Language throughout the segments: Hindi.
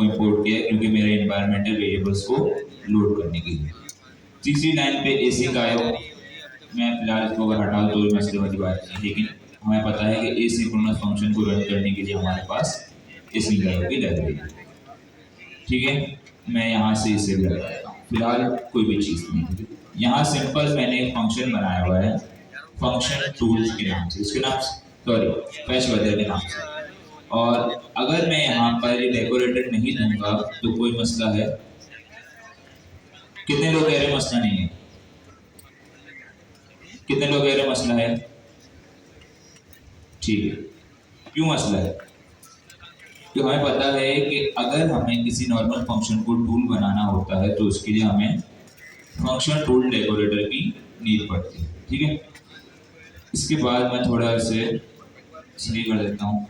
को इंपोर्ट किया है क्योंकि मेरे एनवायरमेंटल वेरिएबल्स को लोड करने के लिए। तीसरी लाइन पे एसी का आयो, मैं फिलहाल इसको अगर हटा दूँ तो भी मसले वाली बात नहीं है, लेकिन हमें पता है कि एसिंक्रोनस फंक्शन को रन करने के लिए हमारे पास एसी की लाइब्रेरी है। ठीक है, मैं यहाँ से इसे लगाता हूँ, फिलहाल कोई भी चीज़ नहीं है। यहाँ सिंपल मैंने एक फंक्शन बनाया हुआ है फंक्शन टूल्स के नाम से, उसके नाम सॉरी फैच वेदर के नाम से। और अगर मैं यहाँ पर डेकोरेटेड नहीं दूंगा तो कोई मसला है? कितने लोग कह रहे हैं मसला नहीं है? कितने लोग कह रहे हैं मसला है? ठीक है, क्यों मसला है? तो हमें पता है कि अगर हमें किसी नॉर्मल फंक्शन को टूल बनाना होता है तो उसके लिए हमें फंक्शन टूल डेकोरेटर की नीड पड़ती है। ठीक है, इसके बाद मैं थोड़ा इसे सही कर देता हूँ।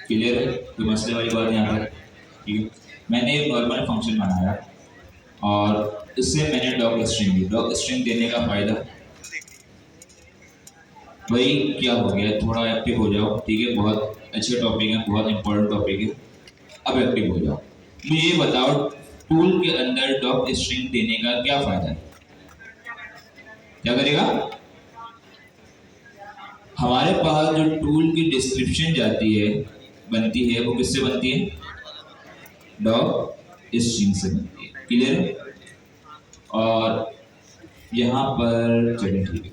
क्लियर है? कोई मसले वाली बात यहाँ पर? ठीक है, मैंने एक नॉर्मल फंक्शन बनाया और इससे मैंने डॉक स्ट्रिंग दी। डॉक स्ट्रिंग देने का फायदा भाई क्या हो गया, थोड़ा एक्टिव हो जाओ। ठीक है, बहुत अच्छे टॉपिक है, बहुत इंपॉर्टेंट टॉपिक है, अब एक्टिव हो जाओ। मुझे ये बताओ टूल के अंदर डॉक स्ट्रिंग देने का क्या फायदा है? क्या करेगा? हमारे पास जो टूल की डिस्क्रिप्शन जाती है बनती है वो किससे बनती है? डॉक स्ट्रिंग से बनती है। क्लियर है? और यहाँ पर चलिए ठीक है,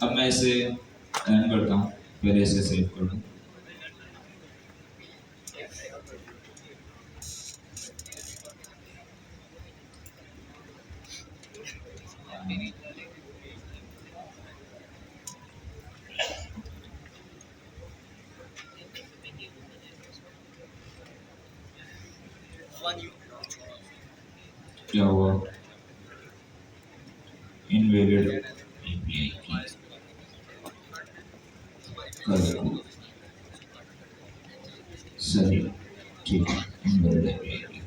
अब मैं इसे रन करता हूँ, पहले इसे सेव कर दूँ। क्या हुआ? इनवैलिड एपीआई की सही, ठीक है, इनवैलिड एपीआई की।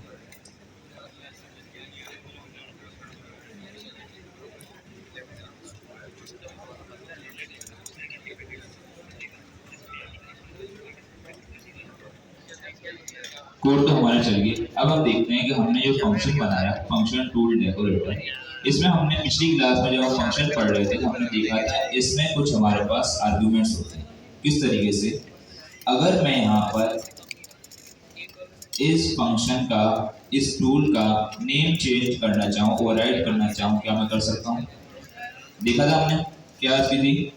कोड तो हमारा चल गया। अब हम देखते हैं कि हमने जो फंक्शन बनाया फंक्शन टूल डेकोरेटर, इसमें हमने पिछली क्लास में जब हम फंक्शन पढ़ रहे थे तो हमने देखा था इसमें कुछ हमारे पास आर्गुमेंट्स होते हैं। किस तरीके से? अगर मैं यहाँ पर इस फंक्शन का, इस टूल का नेम चेंज करना चाहूँ, ओवरराइड करना चाहूँ, क्या मैं कर सकता हूँ? देखा था हमने क्या की थी?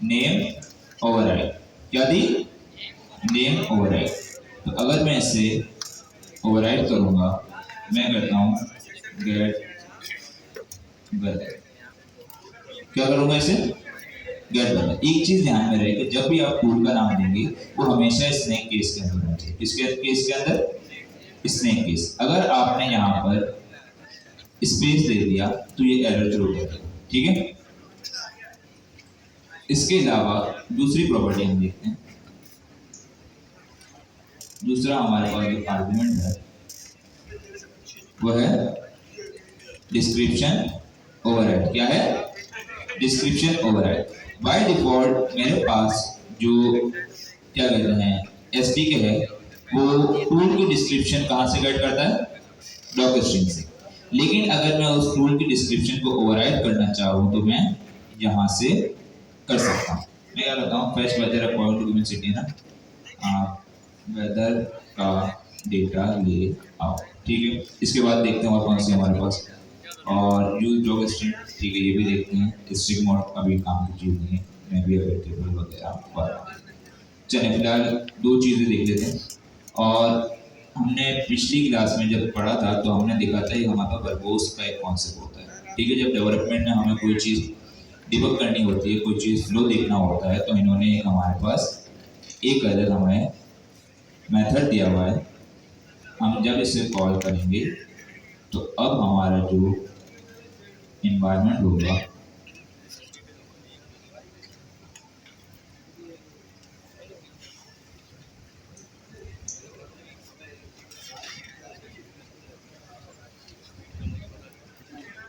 Name override. क्या दी? Name override. तो अगर मैं इसे ओवरराइड करूंगा, मैं करता हूँ गेट वेदर। क्या करूंगा इसे? Get weather. एक चीज ध्यान में रहे कि जब भी आप टूल का नाम देंगे वो हमेशा स्नेक केस के अंदर होना चाहिए। किसके केस के अंदर? Snake case. अगर आपने यहाँ पर स्पेस दे दिया तो ये एरर थ्रो करेगा। ठीक है, इसके अलावा दूसरी प्रॉपर्टी हम देखते हैं। दूसरा हमारे पास जो आर्गुमेंट है वो है डिस्क्रिप्शन ओवरराइड। क्या है? Description override. बाय डिफॉल्ट मेरे पास जो क्या कहते हैं एसडीके है वो टूल की डिस्क्रिप्शन कहाँ से गेट करता है? डॉक स्ट्रिंग से। लेकिन अगर मैं उस टूल की डिस्क्रिप्शन को ओवरराइड करना चाहूँ तो मैं यहाँ से कर सकता हूँ। मैं क्या करता हूँ, fetch weather according to given city ना, वेदर का डेटा ले आओ। ठीक है, इसके बाद देखते हैं और कौन सी हमारे पास, और यूज डॉग स्ट्रिंग। ठीक है, ये भी देखते हैं। स्ट्रिंग मोड अभी काम की चीज नहीं है, मैं भी वेरिएबल वगैरह। चलिए फिलहाल दो चीज़ें देख लेते हैं और हमने पिछली क्लास में जब पढ़ा था तो हमने देखा था कि हमारे पास वर्बोस का एक कॉन्सेप्ट होता है, ठीक है। जब डेवलपमेंट में हमें कोई चीज़ डिबग करनी होती है, कोई चीज़ फ्लो देखना होता है, तो इन्होंने हमारे पास एक अलग हमें मेथड दिया हुआ है। हम जब इसे कॉल करेंगे तो अब हमारा जो इन्वायरमेंट होगा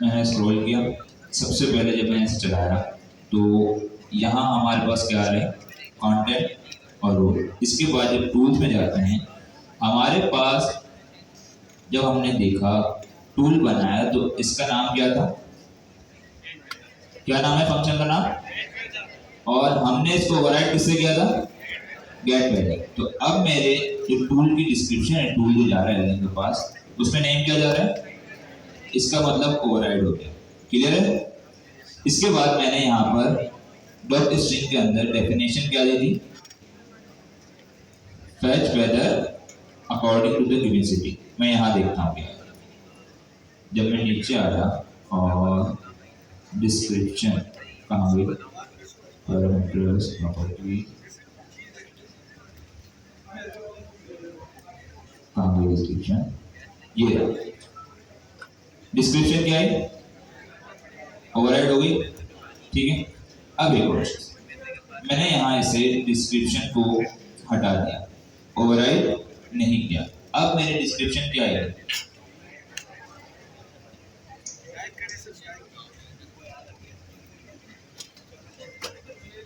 मैंने स्क्रॉल किया, सबसे पहले जब मैंने इसे चलाया तो यहाँ हमारे पास क्या आ रहा है, कंटेंट और रोल। इसके बाद जब टूल्स में जाते हैं हमारे पास, जब हमने देखा टूल बनाया तो इसका नाम क्या था, क्या नाम है फंक्शन का नाम, और हमने इसको ओवरराइड किससे किया था, गेट वेरिएबल। तो अब मेरे जो टूल की डिस्क्रिप्शन है, टूल जो जा रहा है एलियन के पास, उसमें नेम क्या जा रहा है, इसका मतलब ओवरराइड हो गया। क्लियर है। इसके बाद मैंने यहाँ पर डॉट स्ट्रिंग के अंदर डेफिनेशन क्या दे दी, fetch weather according to the given city. मैं यहाँ देखता हूँ क्या, जब मैं नीचे आया और डिस्क्रिप्शन कहाँ गई, पैरामीटर्स प्रॉपर्टी कहाँ गई, डिस्क्रिप्शन ये रहा। डिस्क्रिप्शन क्या है, ओवरराइड हो गई, ठीक है। अब एक और मैंने यहाँ इसे डिस्क्रिप्शन को हटा दिया, ओवरराइड नहीं किया। अब मेरे डिस्क्रिप्शन क्या है,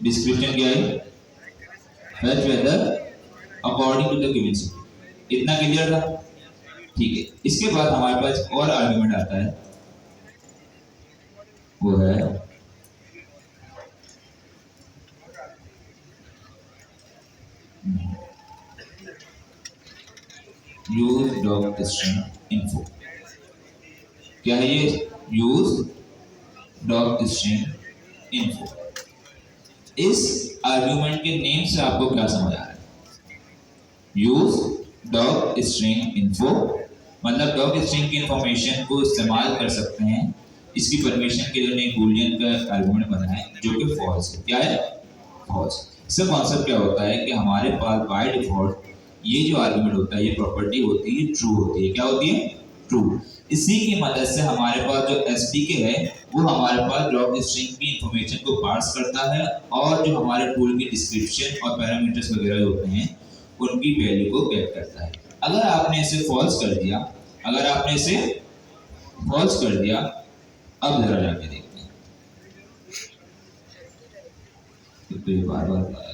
डिस्क्रिप्शन क्या है, fetch weather according to the given city. इतना क्लियर था, ठीक है। इसके बाद हमारे पास और आर्गुमेंट आता है, वो है यूज डॉट स्ट्रिंग इन्फो। क्या है ये, यूज डॉट स्ट्रिंग इन्फो। इस आर्गुमेंट के नेम से आपको क्या समझ आ रहा है, यूज डॉट स्ट्रिंग इन्फो मतलब डॉट स्ट्रिंग की इंफॉर्मेशन को इस्तेमाल कर सकते हैं। इसकी परमिशन के लिए एक बूलियन का आर्गुमेंट बना है जो कि फॉल्स है। क्या है, फॉल्स। इसका कॉन्सेप्ट क्या होता है कि हमारे पास बाय डिफॉल्ट ये जो आर्गुमेंट होता है, ये प्रॉपर्टी होती है ट्रू होती है। क्या होती है, ट्रू। इसी की मदद से हमारे पास जो एसडीके है वो हमारे पास डॉट स्ट्रिंग की इंफॉर्मेशन को पार्स करता है और जो हमारे टूल की डिस्क्रिप्शन और पैरामीटर्स वगैरह होते हैं उनकी वैल्यू को गेट करता है। अगर आपने इसे फॉल्स कर दिया, अगर आपने इसे फॉल्स कर दिया, अब जरा जाके देखते हैं तो ये बार बार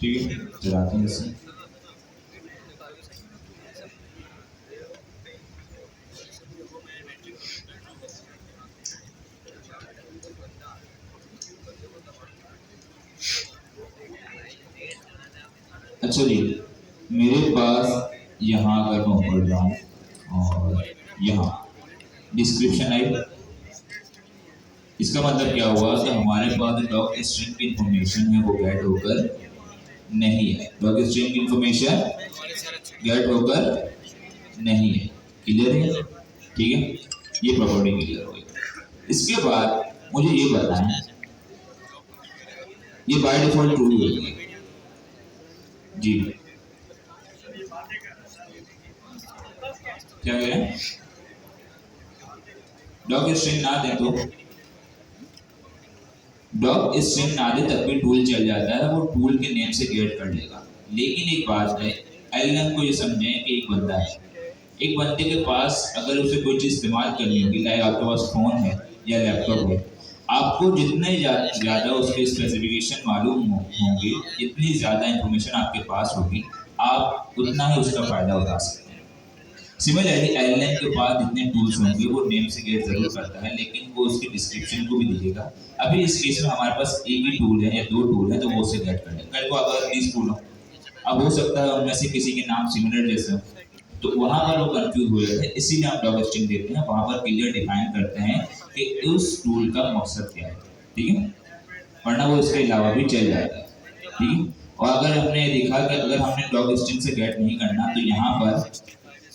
ठीक है, चलाते हैं इसे। अच्छा जी, मेरे पास यहाँ अगर मैं ऊपर जाऊँ और यहाँ डिस्क्रिप्शन आई, इसका मतलब क्या हुआ कि हमारे पास डॉक स्ट्रिंग की इंफॉर्मेशन है वो गेट होकर नहीं है, डॉक स्ट्रिंग की इंफॉर्मेशन गेट होकर नहीं है। क्लियर है, ठीक है, ये प्रॉपर्टी क्लियर हो गई। इसके बाद मुझे ये बताएं, ये बाय डिफॉल्ट ट्रू होगी जी, क्या कह रहे हैं, डॉक स्ट्रिंग ना दे तो डॉक स्ट्रिंग ना दे तब भी टूल चल जाता है, वो टूल के नेम से गेट कर लेगा। लेकिन एक बात है, एलियन को ये समझें कि एक बंदा है, एक बंदे के पास अगर उसे कोई चीज़ इस्तेमाल करनी होगी, लाइक आपके पास फ़ोन है या लैपटॉप है, आपको जितने ज़्यादा उसके स्पेसिफिकेशन मालूम होंगे, जितनी ज़्यादा इंफॉर्मेशन आपके पास होगी, आप उतना ही उसका फ़ायदा उठा सकते हैं। सिमिलरली एलएन के बाद जितने टूल्स होंगे वो नेम से गेट जरूर करता है, लेकिन वो उसके डिस्क्रिप्शन को भी दिखेगा। अभी इस केस में हमारे पास एक ही टूल है या दो टूल है, तो वो उसे गेट करेगा। कल को अगर 30 टूल हो, अब हो सकता है उनमें से किसी के नाम सिमिलर जैसे हो, तो वहां पर वो कंफ्यूज हो जाते हैं। इसीलिए हम डॉग स्ट्रिंग देते हैं, वहां पर क्लियर डिफाइन करते हैं कि उस टूल का मकसद क्या है, ठीक है, वरना वो इसके अलावा भी चल जाता है, ठीक है। और अगर हमने देखा कि अगर हमने डॉग स्ट्रिंग से गेट नहीं करना, तो यहाँ पर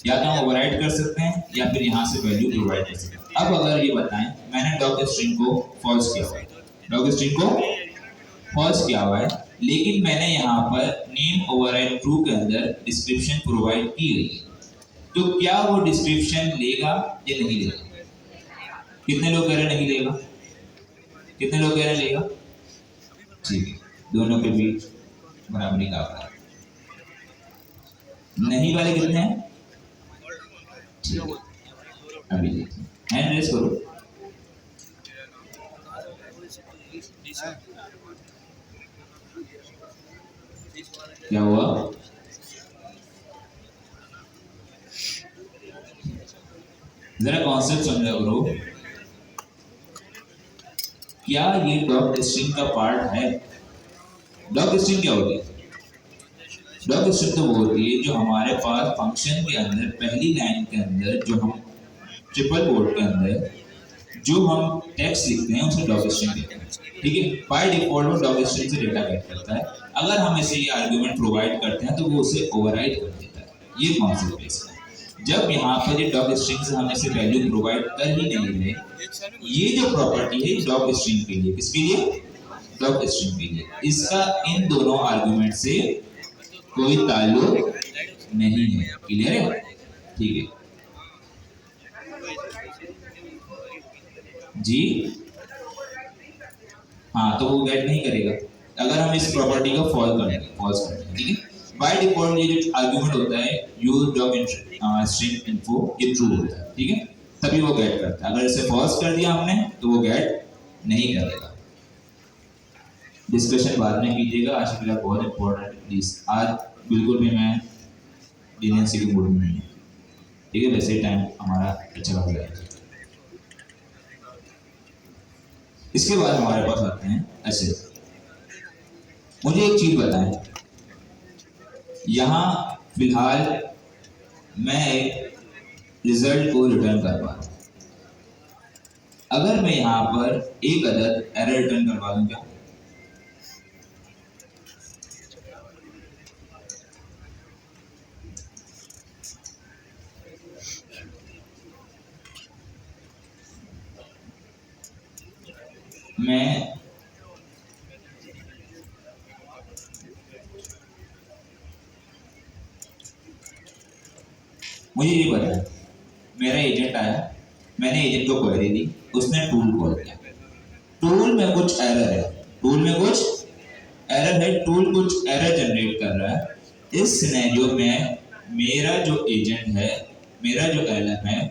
या तो हम ओवरराइड कर सकते हैं या फिर यहाँ से वैल्यू प्रोवाइड कर सकते हैं। अब अगर ये बताएं मैंने डॉग स्ट्रिंग को फॉल्स किया हुआ है, डॉग स्ट्रिंग को फॉल्स किया हुआ है, लेकिन मैंने यहाँ पर नेम ओवरराइड ट्रू के अंदर डिस्क्रिप्शन प्रोवाइड की गई है, तो क्या वो डिस्क्रिप्शन लेगा या नहीं लेगा? कितने लोग कह रहे हैं नहीं लेगा? कितने लोग कह रहे हैं लेगा? ठीक है, दोनों के बीच बराबरी का आंकड़ा। नहीं वाले कितने हैं? ठीक है, अभी देखिए, हैंड रेस करो। क्या हुआ? जरा कॉन्सेप्ट समझा करो। क्या ये डॉग स्ट्रिंग का पार्ट है? डॉग स्ट्रिंग क्या होती है? डॉग स्ट्रिंग तो वो होती है जो हमारे पास फंक्शन के अंदर पहली लाइन के अंदर जो हम ट्रिपल कोड के अंदर जो हम टेक्स्ट लिखते हैं उसे डॉग स्ट्रिंग कहते हैं, ठीक है। बाय डिफॉल्ट वो डॉग स्ट्रिंग से डेटा गेट करता है। अगर हम इसे ये आर्गुमेंट प्रोवाइड करते हैं तो वो उसे ओवरराइड कर देता है। ये कॉन्सेप्ट है इसका। जब यहाँ पर ये डॉग स्ट्रिंग से हम इसे वैल्यू प्रोवाइड कर ही नहीं रहे, ये जो प्रॉपर्टी है डॉग स्ट्रिंग के लिए, किसके लिए? डॉग स्ट्रिंग के लिए। इसका इन दोनों आर्गुमेंट से कोई ताल्लुक नहीं है। क्लियर है? ठीक है जी। हाँ, तो वो गेट नहीं करेगा अगर हम इस प्रॉपर्टी को फॉल्स कर देंगे, ठीक है। बाय डिफॉल्ट ये जो आर्गुमेंट होता है यूज डॉग स्ट्रिंग इन्फो, ये ट्रू होता है, ठीक है, तभी वो गेट करता है। अगर इसे फॉल्स कर दिया हमने तो वो गेट नहीं करेगा। डिस्कशन बाद में कीजिएगा, आज के लिए बहुत इंपॉर्टेंट है प्लीज। आज बिल्कुल भी मैं लीनियंसी के मूड में नहीं हूँ, ठीक है, वैसे टाइम हमारा अच्छा लग रहा है। इसके बाद हमारे पास आते हैं ऐसे। मुझे एक चीज बताएं, यहाँ फिलहाल मैं एक रिजल्ट को रिटर्न कर पा रहा हूँ। अगर मैं यहाँ पर एक अदद एरर रिटर्न करवा दूं क्या? मैं मुझे ये पता है, मेरा एजेंट आया, मैंने एजेंट को क्वेरी दी, उसने टूल कॉल किया, टूल में कुछ एरर है, टूल में कुछ एरर है, टूल कुछ एरर जनरेट कर रहा है। इस सिनेरियो में मेरा जो एजेंट है, मेरा जो एलएम है,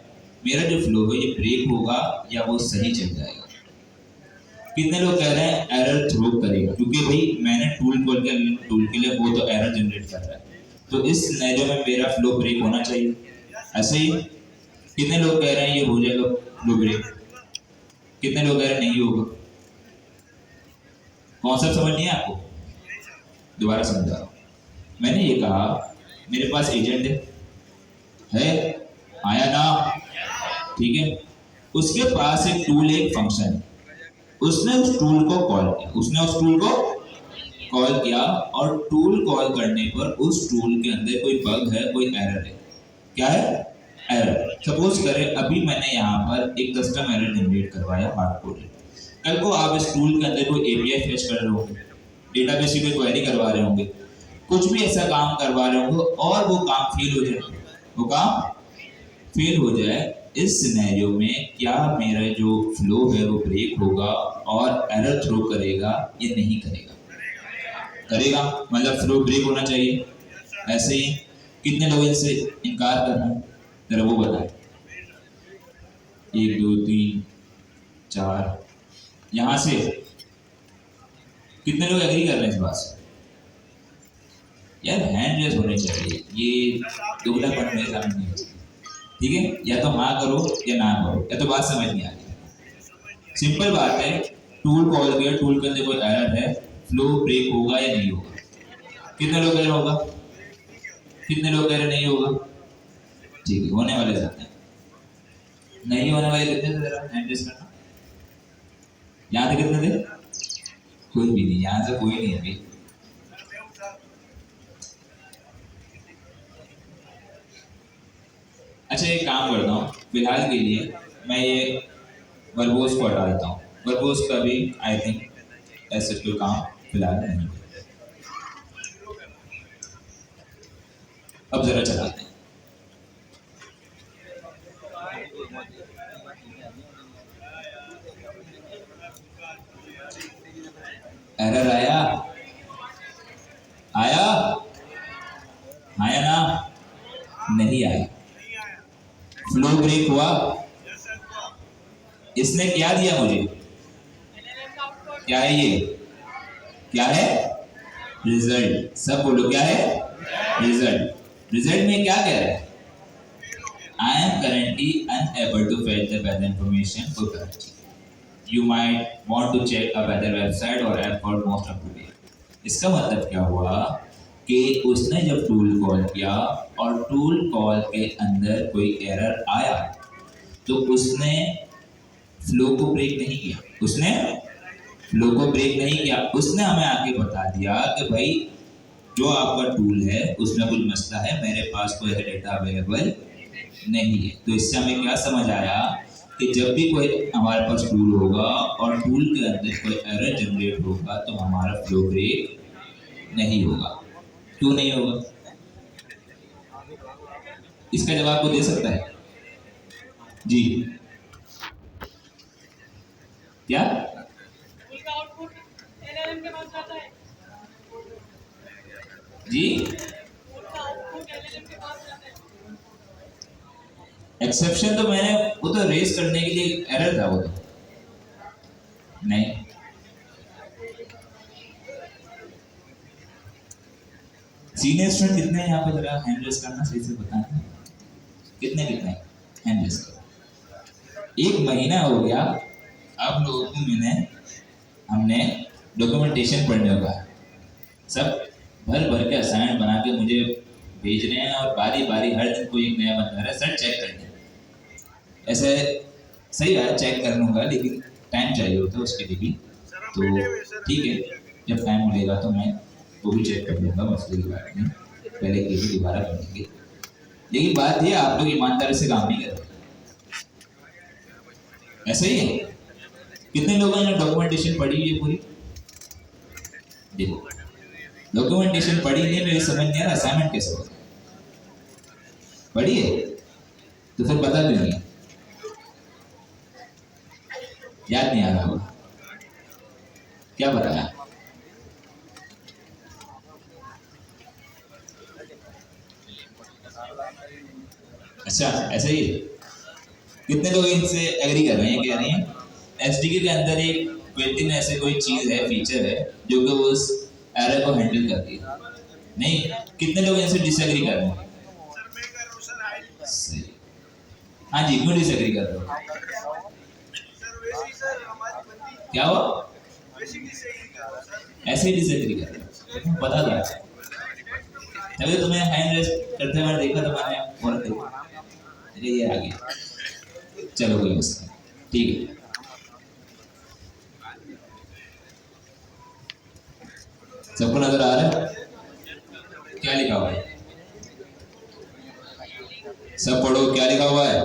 मेरा जो फ्लो है, ये ब्रेक होगा या वो सही चल जाएगा? कितने लोग कह रहे हैं एरर थ्रो करेगा, क्योंकि भाई मैंने टूल कॉल किया, टूल के लिए वो तो एरर जनरेट कर रहा है, तो इस सिनेरियो में मेरा फ्लो ब्रेक होना चाहिए, ऐसे ही। कितने लोग कह रहे हैं ये हो जाएगा फ्लो ब्रेक? कितने लोग कह रहे हैं नहीं होगा? कॉन्सेप्ट समझ नहीं है आपको? दोबारा समझा रहा हूँ। मैंने ये कहा मेरे पास एजेंट है, आया ना, ठीक है, उसके पास एक टूल, एक फंक्शन है, उसने उस टूल को कॉल किया, उसने उस टूल को कॉल किया, और टूल कॉल करने पर उस टूल के अंदर कोई बग है, कोई एरर है। क्या है? एरर। सपोज करें अभी मैंने यहाँ पर एक कस्टम एरर जनरेट करवाया हार्ड कोड। कल को आप इस टूल के अंदर कोई एपीआई फेच कर रहे होंगे, डेटाबेस की कोई क्वेरी करवा रहे होंगे, कुछ भी ऐसा काम करवा रहे होंगे और वो काम फेल हो जाए, वो काम फेल हो जाए, इस सिनेरियो में क्या मेरा जो फ्लो है वो ब्रेक होगा और एरर थ्रो करेगा या नहीं करेगा? करेगा, मतलब फ्लो ब्रेक होना चाहिए। ऐसे ही कितने लोग इनसे इनकार कर रहे हैं, जरा वो बताएं। 1 2 3 4, यहाँ से कितने लोग एग्री कर रहे हैं इस बात से? यार हैंड रेस होने चाहिए, ये दुबलापन मेरे सामने नहीं है। ठीक है, या तो हाँ करो या ना करो, या तो बात समझ नहीं आ रही। सिंपल बात है, टूल कॉल किया, टूल के अंदर कोई एरर है, फ्लो ब्रेक होगा या नहीं होगा? कितने लोग कह रहे होगा? कितने लोग कह रहे नहीं होगा? ठीक है, होने वाले जाते हैं, नहीं होने वाले कितने थे जरा हैंड रेज करना। यहाँ से कितने थे? कोई भी नहीं, यहाँ से कोई नहीं अभी। अच्छा एक काम करता हूँ, फिलहाल के लिए मैं ये वर्बोस को हटा देता हूँ, वर्बोस का भी आई थिंक ऐसे कोई काम फिलहाल नहीं। अब जरा चलाते हैं। एरर आया? आया? आया ना? नहीं आया। फ्लो ब्रेक हुआ? इसने क्या दिया मुझे? क्या है ये? क्या है? रिजल्ट। सब बोलो क्या है? रिजल्ट। रिजल्ट में क्या कह रहा है? I am currently unable to fetch the weather information for currently. You might want to check a weather website or app for most up to date. इसका मतलब क्या हुआ कि उसने जब टूल कॉल किया और टूल कॉल के अंदर कोई एरर आया तो उसने फ्लो को ब्रेक नहीं किया, उसने फ्लो को ब्रेक नहीं किया, उसने हमें आके बता दिया कि भाई जो आपका टूल है उसमें कुछ मसला है, मेरे पास कोई डेटा अवेलेबल नहीं है। तो इससे हमें क्या समझ आया कि जब भी कोई हमारे पास टूल होगा और टूल के अंदर कोई एरर जनरेट होगा तो हमारा फ्लो ब्रेक नहीं होगा। क्यों नहीं होगा? इसका जवाब कोई दे सकता है? जी क्या? जी एक्सेप्शन तो मैंने वो तो रेस करने के लिए एरर था, वो तो नहीं। सीनियर स्टूडेंट कितने हैं यहाँ पे? जरा हैंड रेस करना, सही से बताना कितने कितने हैंड रेस करो। 1 महीना हो गया आप लोगों को हमने डॉक्यूमेंटेशन पढ़ने का सब भर भर के असाइनमेंट बना के मुझे भेज रहे हैं और बारी बारी हर दिन कोई एक नया बंदा है, सर चेक करने। ऐसे सही है, चेक कर लूँगा लेकिन टाइम चाहिए होता है उसके लिए भी, तो ठीक है जब टाइम मिलेगा तो मैं वो भी चेक कर लूँगा, मसले की बात नहीं, पहले की भी दोबारा कर लेंगे। लेकिन बात ये आप लोग ईमानदारी से काम नहीं कर रहे, ऐसा ही है। कितने लोगों ने डॉक्यूमेंटेशन पढ़ी है पूरी? देखो डॉक्यूमेंटेशन पढ़ी नहीं, मेरी समझ नहीं आ रहा असाइनमेंट कैसे होगा। पढ़ी है तो फिर बता क्यों नहीं? याद नहीं आ रहा होगा, क्या बताया? अच्छा ऐसा ही है। कितने लोग इनसे एग्री कर रहे हैं? कह रहे हैं एसडीके के अंदर एक बिल्ट-इन ऐसे कोई चीज है, फीचर है जो कि उस एरर को हैंडल करती है। नहीं, कितने लोग इनसे डिसएग्री कर रहे हैं? सही। हाँ जी, क्यों डिसएग्री कर रहे हो? क्या हुआ? ऐसे ही डिसएग्री कर रहे हो, पता था तभी तुम्हें हैंड रेस करते हुए देखा तो मैंने और देखा ये आ गया। चलो कोई मसला नहीं, ठीक है। सबको नजर आ रहा है? क्या लिखा हुआ है? सब पढ़ो, क्या लिखा हुआ है?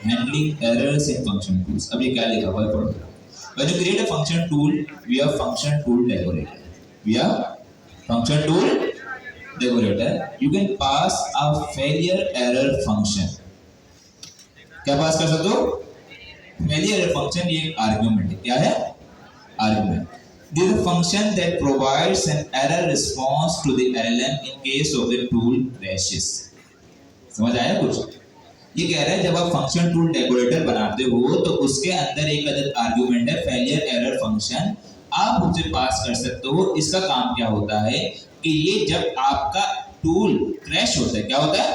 Handling errors in function tools. अब ये क्या लिखा हुआ है पढ़ो। When you create a function tool, we have function tool decorator. We have function tool decorator. You can pass a failure error function. क्या पास कर सकते हो? failure error function ये एक आर्ग्यूमेंट है। क्या है? Argument. This is a function that provides an error response to the LLM in case of the tool crashes. समझ आया कुछ? ये कह रहा है जब आप फंक्शन टूल डेकोरेटर बनाते हो तो उसके अंदर एक अदद आर्गुमेंट है फेलियर एरर फंक्शन, आप उसे पास कर सकते हो। इसका काम क्या होता है कि ये जब आपका टूल क्रैश होता है, क्या होता है?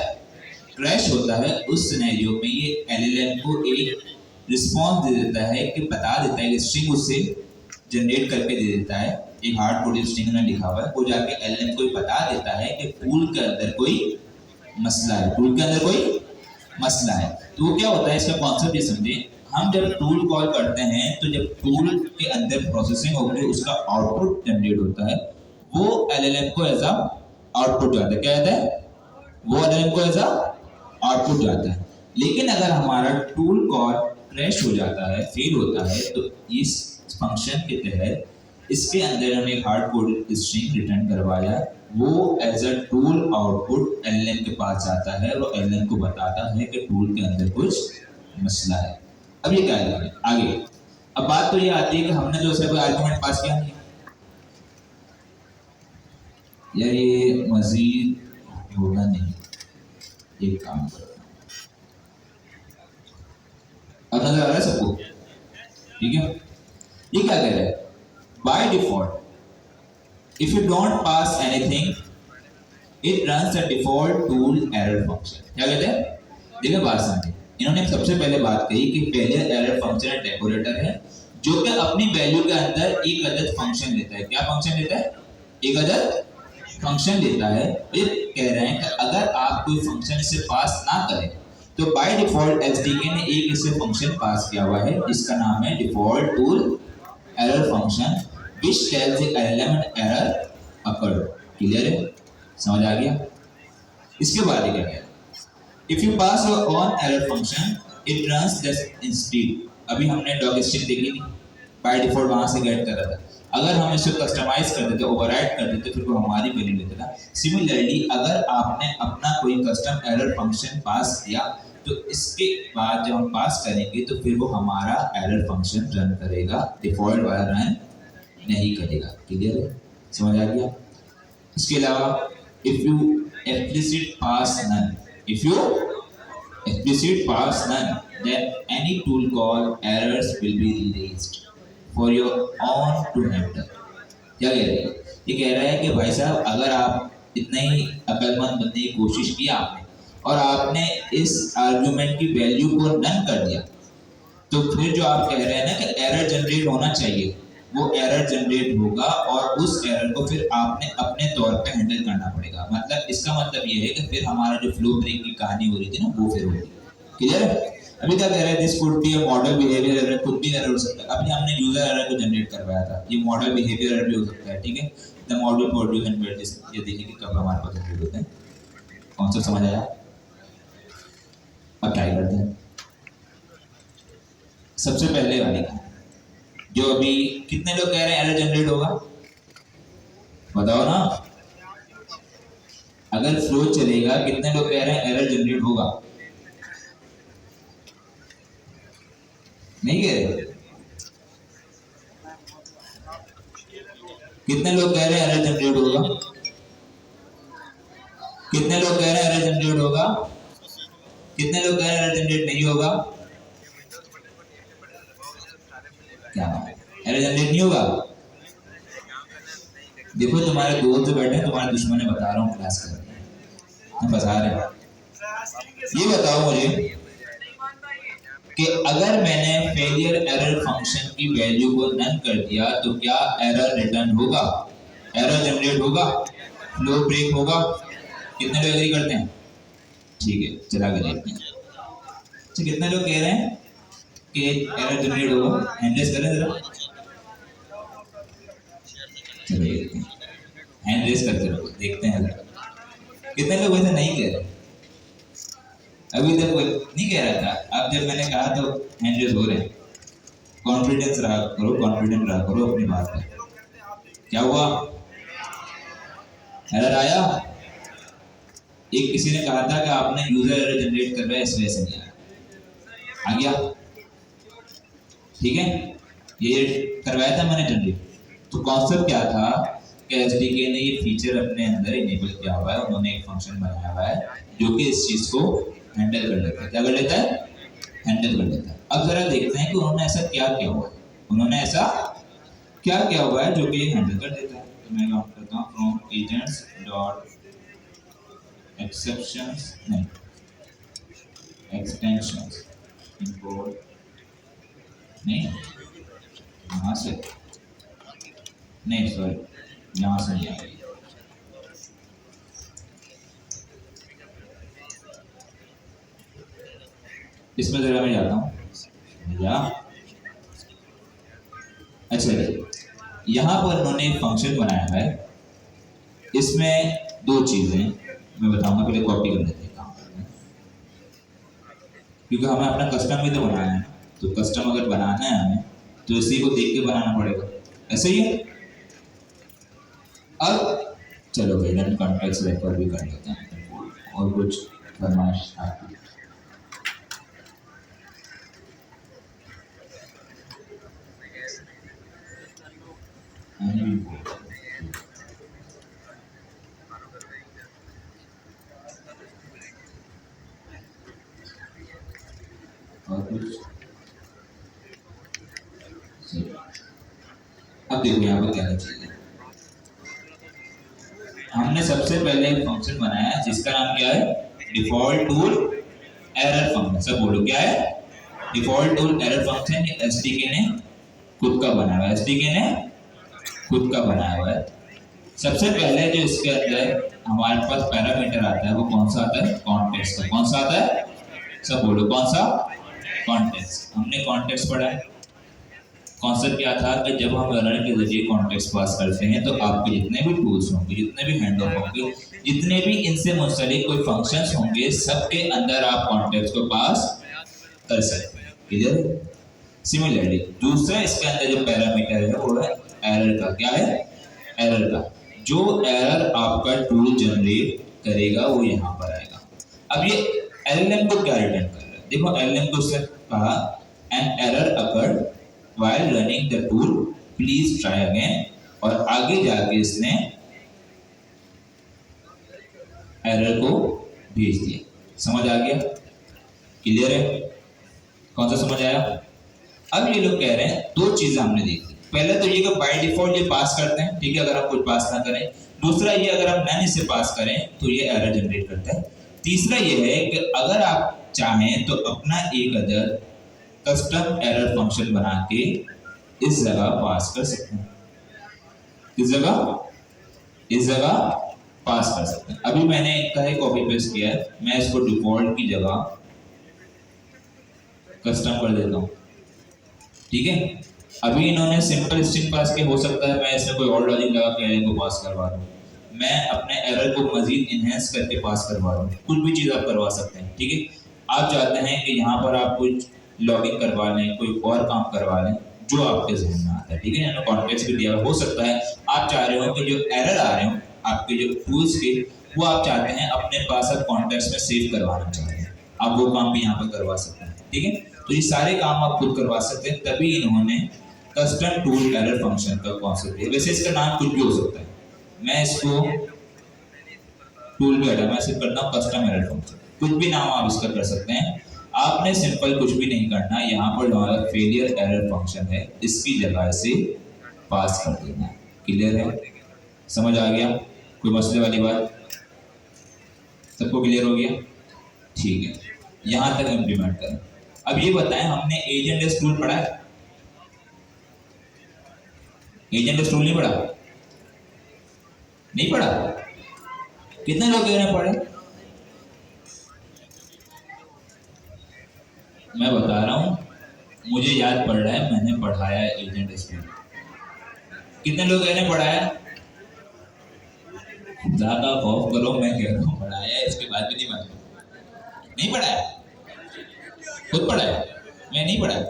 क्रैश होता है उस सिनेरियो में ये एलएलएम को एक रिस्पॉन्स दे देता है कि बता देता है कि स्ट्रिंग उससे जनरेट करके दे देता है, एक हार्ड कोडेड स्ट्रिंग में लिखा हुआ है, वो जाके एलएलएम को बता देता है कि टूल के अंदर कोई मसला है, टूल के अंदर कोई मसला है। तो वो क्या होता है, इसका कॉन्सेप्ट ये समझे, हम जब टूल कॉल करते हैं तो जब टूल के अंदर प्रोसेसिंग होकर उसका आउटपुट जनरेट होता है, वो एलएलएम को एज आउटपुट जाता है। क्या जाता है? वो एलएलएम को एज आउटपुट जाता है। लेकिन अगर हमारा टूल कॉल क्रैश हो जाता है, फेल होता है, तो इस फंक्शन के तहत इसके अंदर हमने एक हार्ड कोडेड स्ट्रिंग रिटर्न करवाया, वो as a tool output LLM के पास जाता है और एलएलएम को बताता है कि टूल के अंदर कुछ मसला है। अब ये क्या है आगे? अब बात तो ये आती है कि हमने जो कोई आर्गुमेंट पास किया नहीं, यार ये मजीद होगा नहीं, एक काम करो, अब नजर आ रहा है सबको? ठीक है, ये क्या कह रहा है? By default if you don't pass anything it runs the default tool error function. क्या कहते हैं? देखिए बात समझिए, इन्होंने सबसे पहले बात कही कि फेलियर एरर फंक्शन डेकोरेटर है जो कि अपनी वैल्यू के अंदर एक अदद फंक्शन लेता है। क्या फंक्शन लेता है? एक अदद फंक्शन लेता है। ये कह रहे हैं कि अगर आप कोई फंक्शन इसे पास ना करें तो बाय डिफॉल्ट एसडीके ने एक इसे फंक्शन पास किया हुआ है जिसका नाम है default tool error function which tells the LLM an error occurred। Clear है? समझ आ गया? इसके बाद क्या है? If you pass on error function it runs just instead। अभी हमने डॉग स्ट्रिंग देखी थी, बाय डिफॉल्ट वहां से गेट कर रहा था। अगर हम इसे कस्टमाइज कर देते, ओवरराइड कर देते, फिर वो हमारी वैल्यू लेता था। सिमिलरली अगर आपने अपना कोई कस्टम एरर फंक्शन पास किया तो इसके बाद जब हम पास करेंगे तो फिर वो हमारा एरर फंक्शन रन करेगा, डिफॉल्ट वाला रन नहीं करेगा। क्लियर है? समझ आ गया? इसके अलावा if you explicit pass none, if you explicit pass none then any tool call errors will be released for your own to handle। क्या कह रहे हैं? ये कह रहा है कि भाई साहब अगर आप इतना ही अक्लमंद बनने की कोशिश की आपने और आपने इस आर्गुमेंट की वैल्यू को नन कर दिया तो फिर जो आप कह रहे हैं ना कि एरर जनरेट होना चाहिए, वो एरर जनरेट होगा और उस एरर को फिर आपने अपने तौर पे हैंडल करना पड़ेगा। मतलब इसका मतलब ये है कि फिर हमारा जो फ्लो ब्रेक की कहानी हो रही थी ना वो फिर होगी। क्लियर है? अभी क्या कह रहे हैं? This could be a model behaviour error, could be error हो सकता है। अभी हमने यूजर एरर को जनरेट करवाया था, ये मॉडल बिहेवियर एरर भी हो सकता है। ठीक है, the model produce and build this, ये देखिए कि कब हमारे पास जनरेट होते हैं। कॉन्सेप्ट समझ आया? अब ट्राई करते हैं। सबसे पहले वाली जो अभी कितने लोग कह रहे हैं एरर जनरेट होगा? बताओ ना, अगर फ्लो चलेगा कितने लोग कह रहे हैं एरर जनरेट होगा? नहीं कह रहे? कितने लोग कह रहे हैं एरर जनरेट होगा? कितने लोग कह रहे हैं एरर जनरेट होगा? कितने लोग कह रहे हैं एरर जनरेट नहीं होगा? क्या एरर जनरेट नहीं होगा? देखो तुम्हारे दोस्त जो बैठे हैं तुम्हारे दुश्मन है, बता रहा हूँ क्लास कर फंसा रहे हैं। ये बताओ मुझे कि अगर मैंने फेलियर एरर फंक्शन की वैल्यू को नन कर दिया तो क्या एरर रिटर्न होगा? एरर जनरेट होगा? फ्लो ब्रेक होगा? कितने लोग एग्री करते हैं? ठीक है, चला के देखते हैं। तो कितने लोग कह रहे हैं कि एरर जनरेट होगा? हैंड रेज करें जरा, चलो हैंड रेज करते रहो, देखते हैं कितने लोग वैसे नहीं कह रहे। अभी तक कोई नहीं कह रहा था, अब जब मैंने कहा तो हैंड रेज हो रहे हैं। कॉन्फिडेंस रहा करो, कॉन्फिडेंट रहा करो अपनी बात पर। क्या हुआ? एरर आया? एक किसी ने कहा था कि आपने यूजर एरर जनरेट कर रहा है इस वजह से नहीं आया, आ गया। ठीक है, ये करवाया था मैंने जनरेट। तो कॉन्सेप्ट क्या था कि एसडीके ने ये फीचर अपने अंदर इनेबल किया हुआ है, उन्होंने एक फंक्शन बनाया हुआ है जो कि इस चीज को हैंडल कर लेता है। क्या कर लेता है? हैंडल कर लेता है। अब जरा देखते हैं कि उन्होंने ऐसा क्या किया हुआ है, उन्होंने ऐसा क्या किया हुआ है जो कि हैंडल कर देता है। तो मैं काउंट करता हूँ फ्रॉम एजेंट्स डॉट एक्सेप्शंस, नहीं एक्सटेंशंस, इंपोर्ट नहीं, यहाँ से नहीं, सॉरी यहाँ से नहीं आएगी। इसमें जरा मैं जाता हूँ या अच्छा जी, यहाँ पर उन्होंने एक फंक्शन बनाया है। इसमें दो चीजें मैं बताऊंगा, पहले कॉपी कर लेते हैं काम करते हैं, क्योंकि हमें अपना कस्टम भी तो बनाना है। तो कस्टम अगर बनाना है हमें तो इसी को देख के बनाना पड़ेगा, ऐसे ही है। अब चलो भाई रन कॉन्टेक्स्ट रेफर भी कर लेते हैं और कुछ फरमाइश आपकी। और कुछ अब देखो यहाँ पर क्या चाहिए। हमने सबसे पहले एक फंक्शन बनाया जिसका नाम क्या है, डिफॉल्ट टूल एरर फंक्शन। सब बोलो क्या है, default tool error function. SDK ने खुद का बनाया हुआ है, एसडीके ने खुद का बनाया हुआ है। सबसे पहले जो इसके अंदर हमारे पास पैरामीटर आता है वो कौन सा आता है, कॉन्टेक्स्ट का। कौन सा आता है, सब बोलो कौन सा, कॉन्टेक्स्ट। हमने कॉन्टेक्स्ट पढ़ा है। कॉन्सेप्ट क्या था कि जब हम रनर के जरिए कॉन्टेक्स्ट पास करते हैं तो आपके जितने भी टूल्स होंगे, जितने भी हैंड ऑफ होंगे, जितने भी इनसे मुंसलिक कोई फंक्शंस होंगे, सबके अंदर आप कॉन्टेक्स्ट को पास कर सकते हैं। क्लियर। सिमिलरली दूसरा इसके अंदर जो पैरामीटर है वो है एरर का। क्या है, एरर का। जो एरर आपका टूल जनरेट करेगा वो यहाँ पर आएगा। अब ये एलएलएम को क्या रिटर्न कर रहा है, देखो एलएलएम को उससे कहा an error occurred while running the tool, please try again, और आगे जाके इसने एरर को भेज दिया। समझ आ गया, क्लियर है, कौन सा समझ आया। अब ये लोग कह रहे हैं दो चीजें हमने देखी। पहले तो ये कि बाय डिफॉल्ट ये पास करते हैं, ठीक है, अगर आप कुछ पास ना करें। दूसरा ये अगर आप नन इसे पास करें तो ये एरर जनरेट करता है। तीसरा ये है कि अगर आप चाहें तो अपना एक अदर कस्टम एरर फंक्शन बना के इस जगह पास कर सकते हैं, इस जगह पास कर सकते हैं। अभी मैंने इनका ही कॉपी पेस्ट किया है, मैं इसको डिफॉल्ट की जगह कस्टम कर देता हूँ, ठीक है। अभी इन्होंने सिंपल स्ट्रिंग पास किया, हो सकता है मैं इसमें कोई और लॉजिक लगा के एरर को पास करवा दूँ, मैं अपने एरर को मजीद इनहेंस करके पास करवा दूँ। कुछ भी चीज़ आप करवा सकते हैं, ठीक है। आप चाहते हैं कि यहाँ पर आप कुछ लॉगिन करवा लें, कोई और काम करवा लें, जो आपके जहन में आता है, ठीक है। कॉन्टेक्स्ट भी दिया हो सकता है आप चाह रहे हो कि जो एरर आ रहे हो आपके जो टूल्स के, वो आप चाहते हैं अपने पास आप कॉन्टेक्स्ट में सेव करवाना चाहते हैं, आप वो काम भी यहाँ पर करवा सकते हैं, ठीक है। तो ये सारे काम आप खुद करवा सकते हैं, तभी इन्होंने कस्टम टूल एरर फंक्शन का कॉन्सेप्ट दिया। वैसे इसका नाम कुछ भी हो सकता है, मैं इसको टूल भी हटा, मैं सिर्फ करता हूँ कस्टम एरर फंक्शन, कुछ भी नाम आप इसका कर सकते हैं। आपने सिंपल कुछ भी नहीं करना, यहाँ पर जो हमारा फेलियर एरर फंक्शन है इसकी जगह से पास कर देना। क्लियर है, समझ आ गया, कोई मसले वाली बात, सबको क्लियर हो गया, ठीक है। यहाँ तक इम्प्लीमेंट करें। अब ये बताएं, हमने एजेंट एस टूल पढ़ा है, एजेंट एस टूल नहीं पढ़ा, नहीं पढ़ा, कितने लोग ने पढ़े, मैं बता रहा हूँ, मुझे याद पड़ रहा है मैंने पढ़ाया एजेंट स्टूल। कितने लोग ने पढ़ाया, ज्यादा खौफ करो, मैं कह रहा हूँ पढ़ाया, इसके बाद भी नहीं मालूम, नहीं पढ़ाया, खुद पढ़ाया, मैं नहीं पढ़ाया,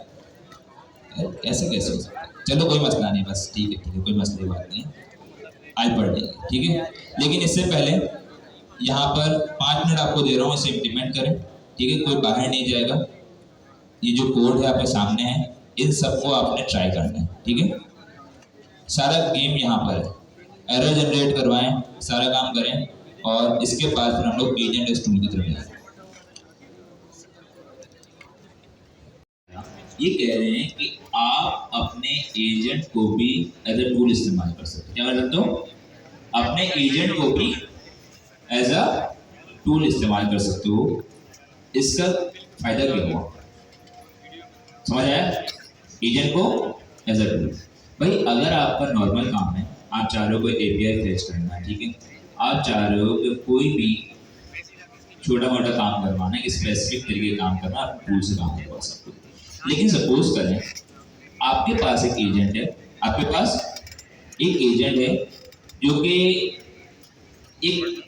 ऐसे कैसे हो सकता है। चलो कोई मसला नहीं, बस ठीक है, कोई मसले की बात नहीं, आज पढ़ लेंगे, ठीक है। लेकिन इससे पहले यहाँ पर 5 मिनट आपको दे रहा हूँ, इसे इम्प्लीमेंट करें, ठीक है, कोई बाहर नहीं जाएगा। ये जो कोड है आपके सामने है, इन सबको आपने ट्राई करना है, ठीक है। सारा गेम यहाँ पर है, एरर जनरेट करवाएं, सारा काम करें, और इसके बाद फिर हम लोग एजेंट एस टूल की तरफ जाएं। ये कह रहे हैं कि आप अपने एजेंट को भी एज अ टूल इस्तेमाल कर सकते हैं। क्या कर सकते हो, अपने एजेंट को भी एज अ टूल इस्तेमाल कर सकते हो। इसका फायदा क्या हुआ, समझ आया? एजेंट को एज अ टूल। भाई अगर आपका नॉर्मल काम है, आप चाह रहे हो कोई एपीआई फेच करना, ठीक है, आप चाह रहे हो कि कोई भी छोटा मोटा काम करवाना है, स्पेसिफिक तरीके का काम करना, आप टूल से काम करवा सकते हो। लेकिन सपोज करें आपके पास एक एजेंट है, आपके पास एक एजेंट है जो कि एक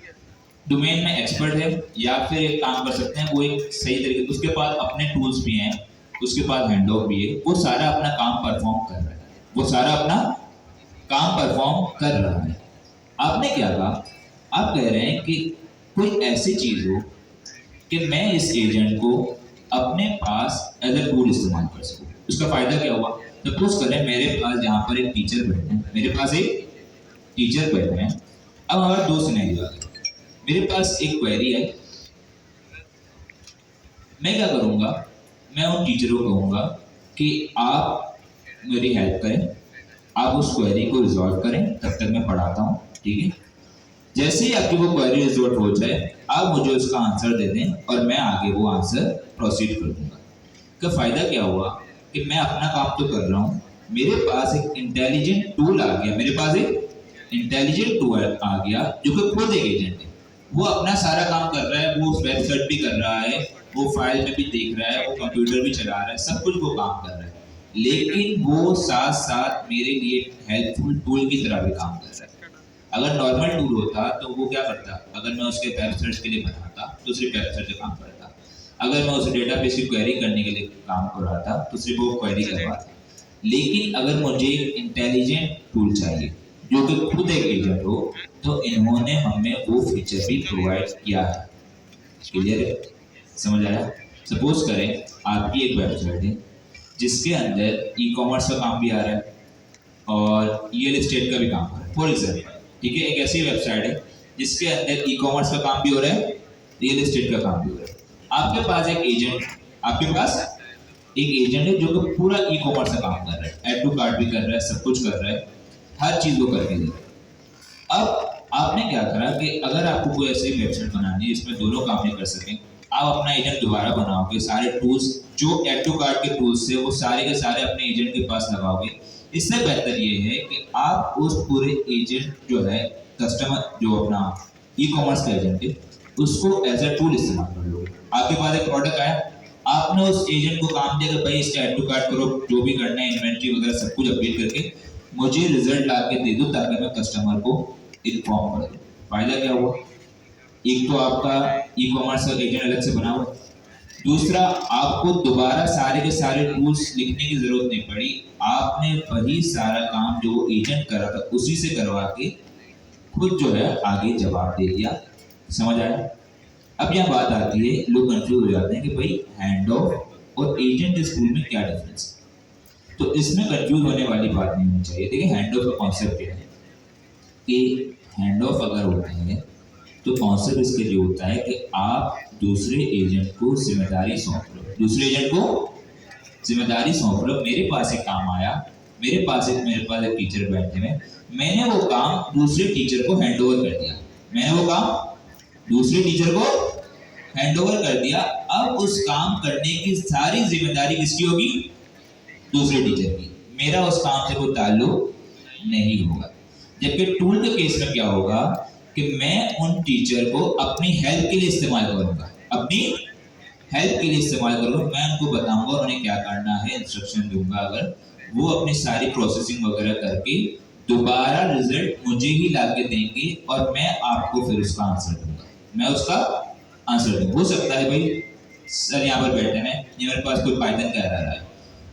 डोमेन में एक्सपर्ट है, या फिर एक काम कर सकते हैं वो एक सही तरीके, उसके पास अपने टूल्स भी हैं, उसके पास हैंड ऑफ भी है, वो सारा अपना काम परफॉर्म कर रहा है, वो सारा अपना काम परफॉर्म कर रहा है। आपने क्या कहा, आप कह रहे हैं कि कोई ऐसी चीज हो कि मैं इस एजेंट को अपने पास एज अ टूल इस्तेमाल कर सकूं। उसका फायदा क्या हुआ, सपोज करें मेरे पास यहाँ पर एक टीचर बैठे हैं, मेरे पास एक टीचर बैठे हैं। अब हमारा दो सिनेरियो आ गया, मेरे पास एक क्वेरी है, मैं क्या करूंगा, मैं उन टीचरों को कहूंगा कि आप मेरी हेल्प करें, आप उस क्वेरी को रिजॉल्व करें, तब तक मैं पढ़ाता हूँ, ठीक है। जैसे ही आपकी वो क्वेरी रिजॉल्व हो जाए, आप मुझे उसका आंसर दे दें और मैं आगे वो आंसर प्रोसीड कर दूंगा। का फायदा क्या हुआ कि मैं अपना काम तो कर रहा हूँ, मेरे पास एक इंटेलिजेंट टूल आ गया, मेरे पास एक इंटेलिजेंट टूल आ गया जो कि खुद एक एजेंट है, वो अपना सारा काम कर रहा है, वो वेबसाइट भी कर रहा है, वो फाइल में भी देख रहा है, वो कंप्यूटर भी चला रहा है, सब कुछ वो काम कर रहा है, लेकिन वो साथ साथ मेरे लिए हेल्पफुल टूल की तरह भी काम कर रहा है। अगर नॉर्मल टूल होता तो वो क्या करता, अगर मैं उसके वेब सर्च के लिए बनाता तो सिर्फ वेब सर्च काम करता, अगर मैं उसे डेटाबेस की क्वेरी करने के लिए काम कर रहा था तो सिर्फ वो क्वेरी करवाता। लेकिन अगर मुझे इंटेलिजेंट टूल चाहिए जो कि खुद एक एजेंट हो, तो इन्होंने हमें वो फीचर भी प्रोवाइड किया है। क्लियर है, समझ आया? सपोज करें आपकी एक वेबसाइट है जिसके अंदर ई कॉमर्स का काम भी आ रहा है और रियल एस्टेट का भी काम हो रहा है, फॉर एग्जाम्पल, ठीक है। एक ऐसी वेबसाइट है जिसके अंदर ई कॉमर्स का काम भी हो रहा है, रियल एस्टेट का काम भी हो रहा है। आपके पास एक एजेंट, आपके पास एक एजेंट है जो कि पूरा ई कॉमर्स का काम कर रहा है, ऐड टू कार्ट भी कर रहा है, सब कुछ कर रहा है, हर चीज वो करके दे रहा है। अब आपने क्या करा कि अगर आपको कोई ऐसी वेबसाइट बनानी है जिसमें दोनों काम नहीं कर सकें, आप अपना एजेंट दोबारा बनाओगे, सारे टूल्स जो ऐड टू कार्ट के टूल्स थे वो सारे के सारे अपने एजेंट के पास लगाओगे। इससे बेहतर ये है कि आप उस पूरे एजेंट जो है, कस्टमर जो अपना ई कॉमर्स का एजेंट है, उसको एज ए टूल इस्तेमाल कर लो। आपके पास एक प्रोडक्ट आया, आपने उस एजेंट को काम दिया कि भाई इसका ऐड टू कार्ट करो, जो भी करना है इन्वेंट्री वगैरह सब कुछ अपडेट करके मुझे रिजल्ट ला के दे दो ताकि मैं कस्टमर को इन्फॉर्म कर दूं। फायदा क्या हुआ, एक तो आपका ई कॉमर्स का एजेंट अलग से बना हुआ, दूसरा आपको दोबारा सारे के सारे टूल्स लिखने की जरूरत नहीं पड़ी, आपने वही सारा काम जो वो एजेंट कर रहा था उसी से करवा के खुद जो है आगे जवाब दे दिया। समझ आया? अब यहाँ बात आती है, लोग कंफ्यूज हो जाते हैं कि भाई हैंड ऑफ और एजेंट स्कूल में क्या डिफरेंस है। तो इसमें कंफ्यूज होने वाली बात नहीं होनी चाहिए। देखिए हैंड ऑफ का कॉन्सेप्ट क्या है कि हैंड ऑफ अगर होता है तो कॉन्सेप्ट इसके लिए होता है कि आप दूसरे एजेंट को जिम्मेदारी सौंप लो, दूसरे एजेंट को जिम्मेदारी सौंप लो। मेरे पास एक काम आया, मेरे पास एक टीचर बैठे हैं, मैंने वो काम दूसरे टीचर को हैंड ओवर कर दिया, मैंने वो काम दूसरे टीचर को हैंड ओवर कर दिया। अब उस काम करने की सारी जिम्मेदारी किसकी होगी? दूसरे टीचर की। मेरा उस काम से कोई ताल्लुक नहीं होगा। जबकि टूल के केस में क्या होगा कि मैं उन टीचर को अपनी हेल्प के लिए इस्तेमाल करूंगा, अपनी हेल्प के लिए इस्तेमाल करूंगा, मैं उनको बताऊंगा उन्हें क्या करना है, इंस्ट्रक्शन दूंगा, अगर वो अपनी सारी प्रोसेसिंग वगैरह करके दोबारा रिजल्ट मुझे ही ला के देंगे और मैं आपको फिर उसका आंसर दूंगा, मैं उसका आंसर दूंगा। हो सकता है भाई सर यहाँ पर बैठे हैं, ये मेरे पास कोई पाइथन कह रहा है,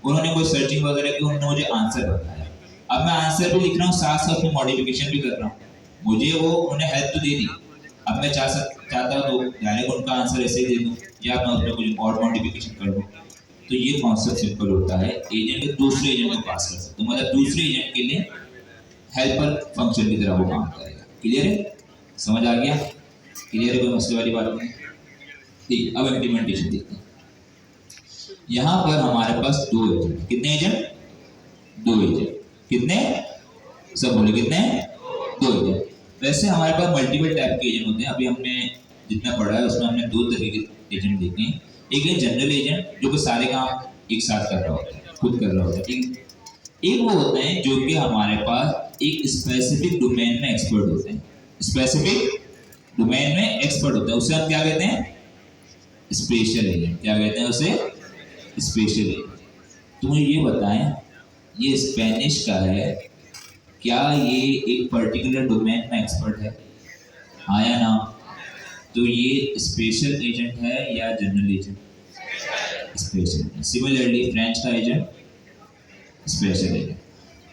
उन्होंने कोई सर्चिंग वगैरह की, उन्होंने मुझे आंसर बताया, अब मैं आंसर भी लिख रहा हूँ साथ साथ में मॉडिफिकेशन भी कर रहा हूँ, मुझे वो उन्होंने हेल्प तो दे दी, अब मैं चाहता हूँ तो डायरेक्ट उनका आंसर ऐसे ही दे दूँ या मैं उसमें कुछ और मॉडिफिकेशन कर दूँ। तो ये कॉन्सेप्ट सिंपल होता है, एजेंट दूसरे एजेंट को पास कर सकते हो, मतलब दूसरे एजेंट के लिए हेल्पर फंक्शन की तरह वो काम करेगा। क्लियर है? समझ आ गया? क्लियर है? कोई मसले वाली बात नहीं? ठीक, अब इम्प्लीमेंटेशन देखते हैं। यहाँ पर हमारे पास दो एजेंट, कितने एजेंट? दो एजेंट। कितने? सब बोले कितने? दो एजेंट। वैसे हमारे पास मल्टीपल टाइप के एजेंट होते हैं, अभी हमने जितना पढ़ा है उसमें हमने दो तरीके के एजेंट देखे हैं। एक है जनरल एजेंट जो कि सारे काम एक साथ कर रहा होता है, खुद कर रहा होता है, ठीक है। एक वो होते हैं जो कि हमारे पास एक स्पेसिफिक डोमेन में एक्सपर्ट होते हैं, स्पेसिफिक डोमेन में एक्सपर्ट होता है, उसे हम क्या कहते हैं? Special agent. क्या कहते हैं उसे? Special agent. तो मुझे ये बताएं, ये स्पेनिश का है, क्या ये एक पर्टिकुलर डोमेन में एक्सपर्ट है? हाँ या ना? तो ये स्पेशल एजेंट है या general agent? Special. Similarly French का एजेंट स्पेशल एजेंट।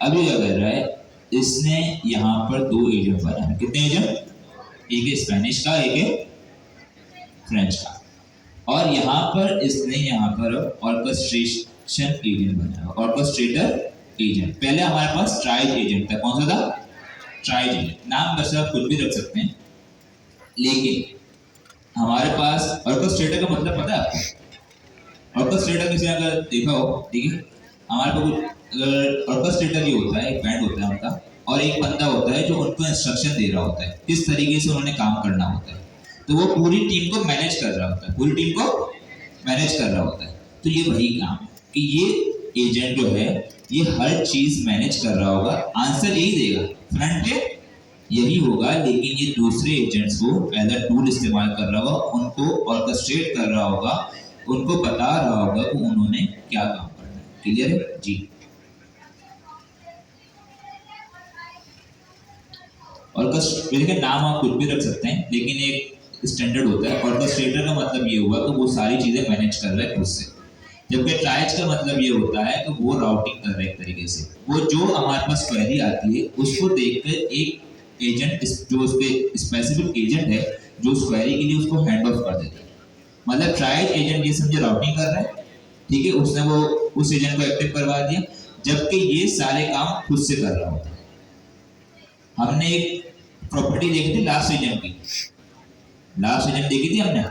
अब ये क्या कर रहा है, इसने यहाँ पर दो एजेंट बनाए। कितने एजेंट? एक है स्पेनिश का, एक है फ्रेंच का। और यहाँ पर इसने यहाँ पर ऑर्केस्ट्रेशन एजेंट बनाया, ऑर्केस्ट्रेटर एजेंट। पहले हमारे पास ट्राइज एजेंट था। कौन सा था? Tries agent. नाम वैसे आप कुछ भी रख सकते हैं, लेकिन हमारे पास ऑर्केस्ट्रेटर का मतलब पता है आपको? ऑर्केस्ट्रेटर किसी अगर देखा हो, ठीक है, हमारे पास ऑर्केस्ट्रेटर ये होता है, एक बैंड होता है उनका, और एक बंदा होता है जो उनको इंस्ट्रक्शन दे रहा होता है किस तरीके से उन्होंने काम करना होता है। तो वो पूरी टीम को मैनेज कर रहा होता है, पूरी टीम को मैनेज कर रहा होता है। तो ये वही काम है कि ये एजेंट जो है ये हर चीज मैनेज कर रहा होगा, आंसर यही देगा, फ्रंट पे यही होगा, लेकिन ये दूसरे एजेंट्स को एज अ टूल इस्तेमाल कर रहा होगा, उनको ऑर्केस्ट्रेट कर रहा होगा, उनको बता रहा होगा कि उन्होंने क्या काम करना है। क्लियर है जी? ऑर्केस्ट्रेटर का नाम आप कुछ भी रख सकते हैं, लेकिन एक स्टैंडर्ड होता है। ऑर्केस्ट्रेटर का मतलब ये हुआ कि वो सारी चीजें मैनेज कर रहा है खुद से, जबकि ट्राइज का मतलब ये होता है कि वो राउटिंग कर रहा है एक तरीके से। वो जो हमारे पास क्वेरी आती है उसको देखकर एक एजेंट, जो उस पे स्पेसिफिक एजेंट है जो उस क्वेरी के लिए उसको हैंड ऑफ कर देता है। मतलब ट्राइज एजेंट ये समझे राउटिंग कर रहा है, ठीक है, उसने वो उस एजेंट को एक्टिव करवा दिया, जबकि ये सारे काम खुद से कर रहा होता है। हमने एक प्रॉपर्टी देखी थी लास्ट एजेंट की, लास्ट एजेंट देखी थी हमने।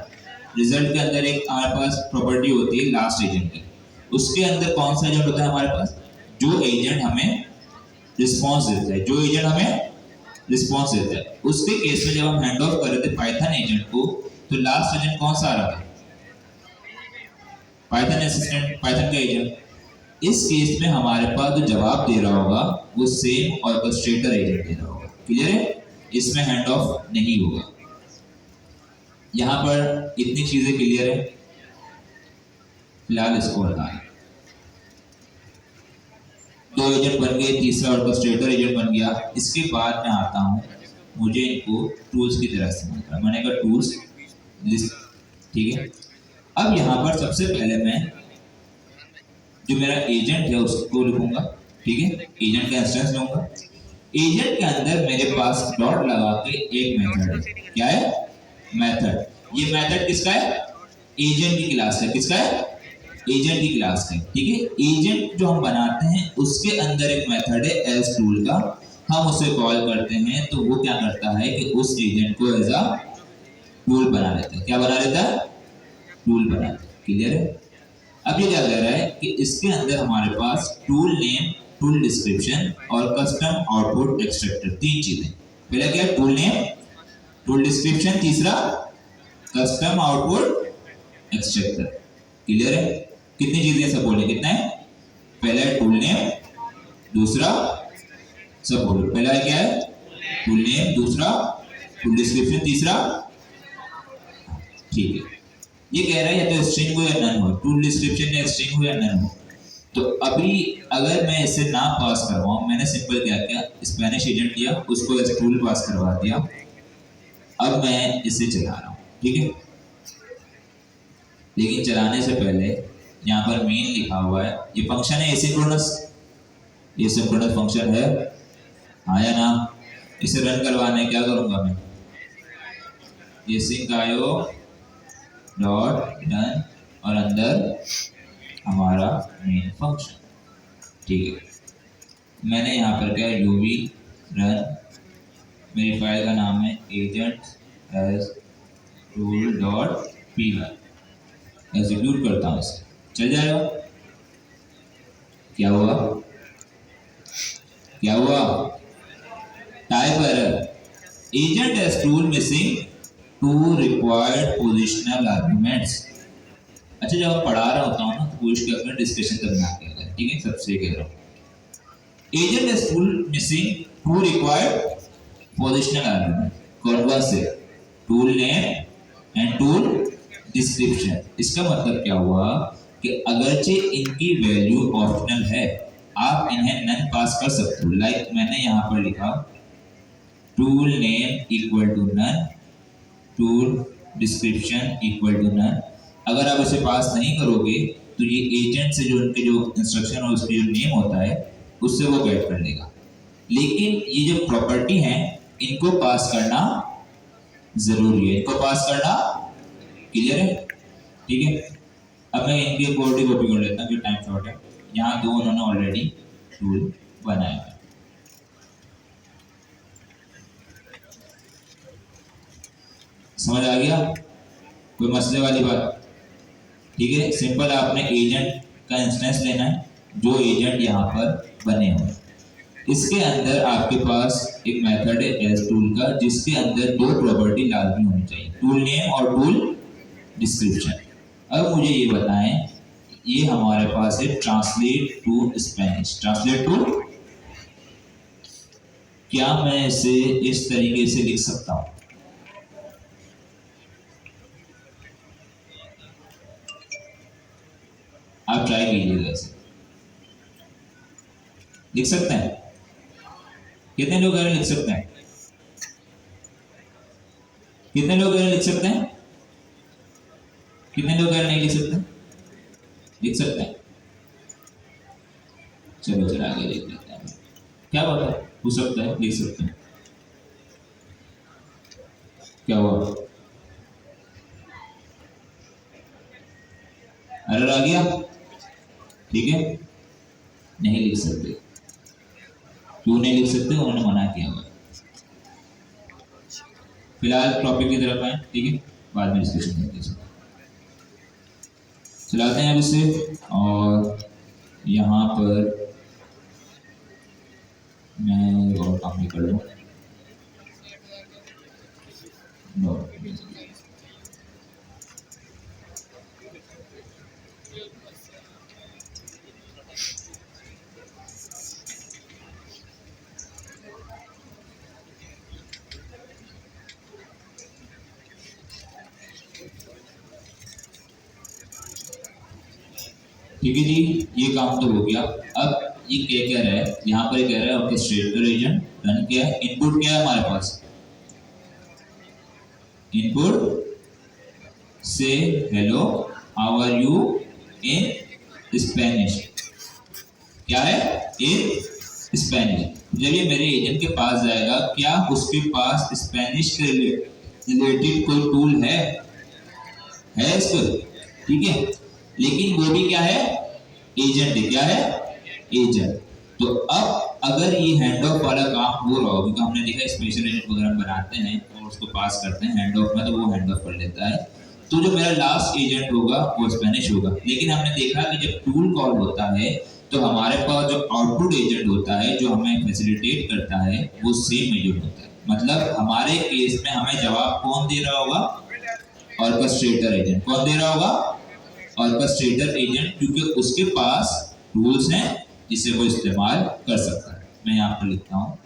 रिजल्ट के अंदर एक हमारे पास प्रॉपर्टी होती है लास्ट एजेंट की, उसके अंदर कौन सा एजेंट होता है हमारे पास? जो एजेंट हमें रिस्पॉन्स देता है, जो एजेंट हमें रिस्पॉन्स देता है। उसके केस में जब हम हैंड ऑफ कर रहे थे पाइथन एजेंट को, तो लास्ट एजेंट कौन सा आ रहा था? पाइथन असिस्टेंट, पाइथन का एजेंट। इस केस में हमारे पास जो जवाब दे रहा होगा वो सेम ऑर्केस्ट्रेटर एजेंट दे रहा होगा। क्लियर है? इसमें हैंड ऑफ नहीं होगा। यहां पर इतनी चीजें क्लियर है? फिलहाल इसको हटा, दो एजेंट बन गए, तीसरा ऑर्केस्ट्रेटर एजेंट बन गया। इसके बाद मैं आता हूं, मुझे इनको टूल्स की तरह इस्तेमाल करना। मैंने कहा टूल्स लिस्ट, ठीक है। अब यहाँ पर सबसे पहले मैं जो मेरा एजेंट है उसको लिखूंगा, ठीक है, एजेंट का इंस्टेंस लूंगा। एजेंट के अंदर मेरे पास डॉट लगा के एक मेथड है। क्या है? मेथड। ये मेथड किसका है? एजेंट की क्लास है। किसका है? एजेंट की क्लास है, ठीक है। एजेंट जो हम बनाते हैं उसके अंदर एक मेथड है एल्स टूल का, हम उसे कॉल करते हैं तो वो क्या करता है कि उस एजेंट को एज अ टूल बना लेता है। क्या बना लेता है? टूल बना लेता है। क्लियर है? अब ये क्या कह रहा है कि इसके अंदर हमारे पास टूल नेम, टूल डिस्क्रिप्शन और कस्टम आउटपुट एक्सट्रैक्टर, तीन चीजें। पहला क्या है? टूल नेम, टूल डिस्क्रिप्शन, तीसरा कस्टम आउटपुट एक्सट्रैक्टर। क्लियर है? कितनी चीजें सब बोले? कितना है? पहला है टूल नेम, दूसरा सब बोलो, पहला क्या है? टूल नेम, दूसरा टूल डिस्क्रिप्शन, तीसरा, ठीक है। ये कह रहा है या तो स्ट्रिंग हो या नन हो, टूल डिस्क्रिप्शन या स्ट्रिंग हो या नन हो। तो अभी अगर मैं इसे ना पास करवाऊं, मैंने सिंपल क्या किया, स्पेनिश एजेंट लिया, उसको एज टूल पास करवा दिया। अब मैं इसे चला रहा हूं, ठीक है। लेकिन चलाने से पहले यहाँ पर मेन लिखा हुआ है, ये फंक्शन है एसिंक्रोनस, ये सिंक्रोनस फंक्शन है, हाँ या ना? इसे रन करवाने क्या करूंगा मैं? एसिंक आयो डॉट डन और अंदर हमारा मेन फंक्शन, ठीक है। मैंने यहाँ पर क्या यूवी रन, मेरी फाइल का नाम है agents as tool dot P Y, execute करता हूँ इसे, चल जाएगा। क्या हुआ? क्या हुआ? Type error, agent as tool missing two required positional arguments. अच्छा जब मैं पढ़ा रहा होता हूँ ना तो पूछ के अपना डिस्कशन करना आता है, ठीक है, सबसे कह रहा हूँ। Agent is tool missing two required positional argument, कौन से tool name and tool description. इसका मतलब क्या हुआ कि अगरचे इनकी वैल्यू ऑप्शनल है, आप इन्हें नन पास कर सकते हो। लाइक मैंने यहाँ पर लिखा tool name equal to none, tool description equal to none. अगर आप इसे पास नहीं करोगे तो ये एजेंट से जो उनके जो इंस्ट्रक्शन और उसके जो नेम होता है उससे वो गेट कर लेगा। लेकिन ये जो प्रॉपर्टी है इनको पास करना जरूरी है, इनको पास करना क्लियर है, ठीक है। अब मैं इनके कोड की कॉपी कर लेता हूँ, टाइम शॉर्ट है। यहाँ दो उन्होंने ऑलरेडी टूल बनाया है। समझ आ गया, कोई मसले वाली बात? ठीक है, सिंपल आपने एजेंट का इंस्टेंस लेना है जो एजेंट यहाँ पर बने हुए। इसके अंदर आपके पास एक मेथड है एज टूल का जिसके अंदर दो प्रॉपर्टी लाजमी होनी चाहिए, टूल नेम और टूल डिस्क्रिप्शन। अब मुझे ये बताएं, ये हमारे पास है translate to Spanish, translate to, क्या मैं इसे इस तरीके से लिख सकता हूं? आप ट्राई कीजिएगा, इसे लिख सकते हैं? कितने लोग लिख सकते हैं? कितने लोग लिख सकते हैं? कितने लोग नहीं लिख सकते? लिख सकते हैं? चलो चलो आगे देख लेते हैं, क्या बात है, हो सकता है लिख सकते हैं। क्या हुआ, एरर आ गया? ठीक है, नहीं लिख सकते। क्यों नहीं लिख सकते? उन्होंने मना किया हुआ। फिलहाल टॉपिक की तरफ आए, ठीक है, बाद में डिस्कशन करते हैं। चलाते हैं अब इसे, और यहाँ पर मैं और काम नहीं कर लूँ। ठीक है जी, ये काम तो हो गया। अब ये क्या कह रहा है, यहाँ पर कह रहा है ऑर्केस्ट्रेटर एजेंट रन किया है। इनपुट क्या है हमारे पास? इनपुट से hello how are you in Spanish, क्या है इन स्पेनिश। जब ये मेरे एजेंट के पास जाएगा, क्या उसके पास स्पेनिश के रिलेटेड कोई टूल है इसको, ठीक है। लेकिन वो भी क्या है, एजेंट है, क्या है, एजेंट। तो अब अगर ये हैंड ऑफ वाला काम हो रहा हो, क्योंकि हमने देखा स्पेशल एजेंट वगैरह बनाते हैं और उसको पास करते हैं हैंड ऑफ में, तो वो हैंड ऑफ कर लेता है। तो जो मेरा लास्ट एजेंट होगा वो स्पेनिश होगा। लेकिन हमने देखा कि जब टूल कॉल होता है तो हमारे पास जो आउटपुट एजेंट होता है जो हमें फैसिलिटेट करता है वो सेम एजेंट होता है। मतलब हमारे केस में हमें जवाब कौन दे रहा होगा? Orchestrator agent. कौन दे रहा होगा? ऑर्केस्ट्रेटर एजेंट, क्योंकि उसके पास टूल्स हैं जिसे वो इस्तेमाल कर सकता है। मैं यहाँ पर लिखता हूँ,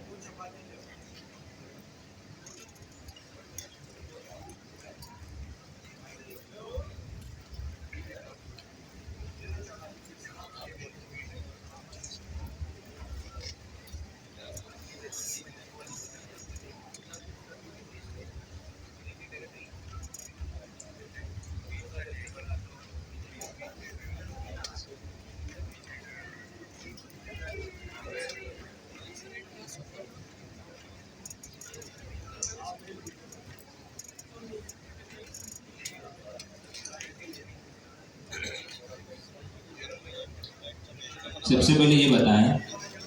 सबसे पहले ये बताएं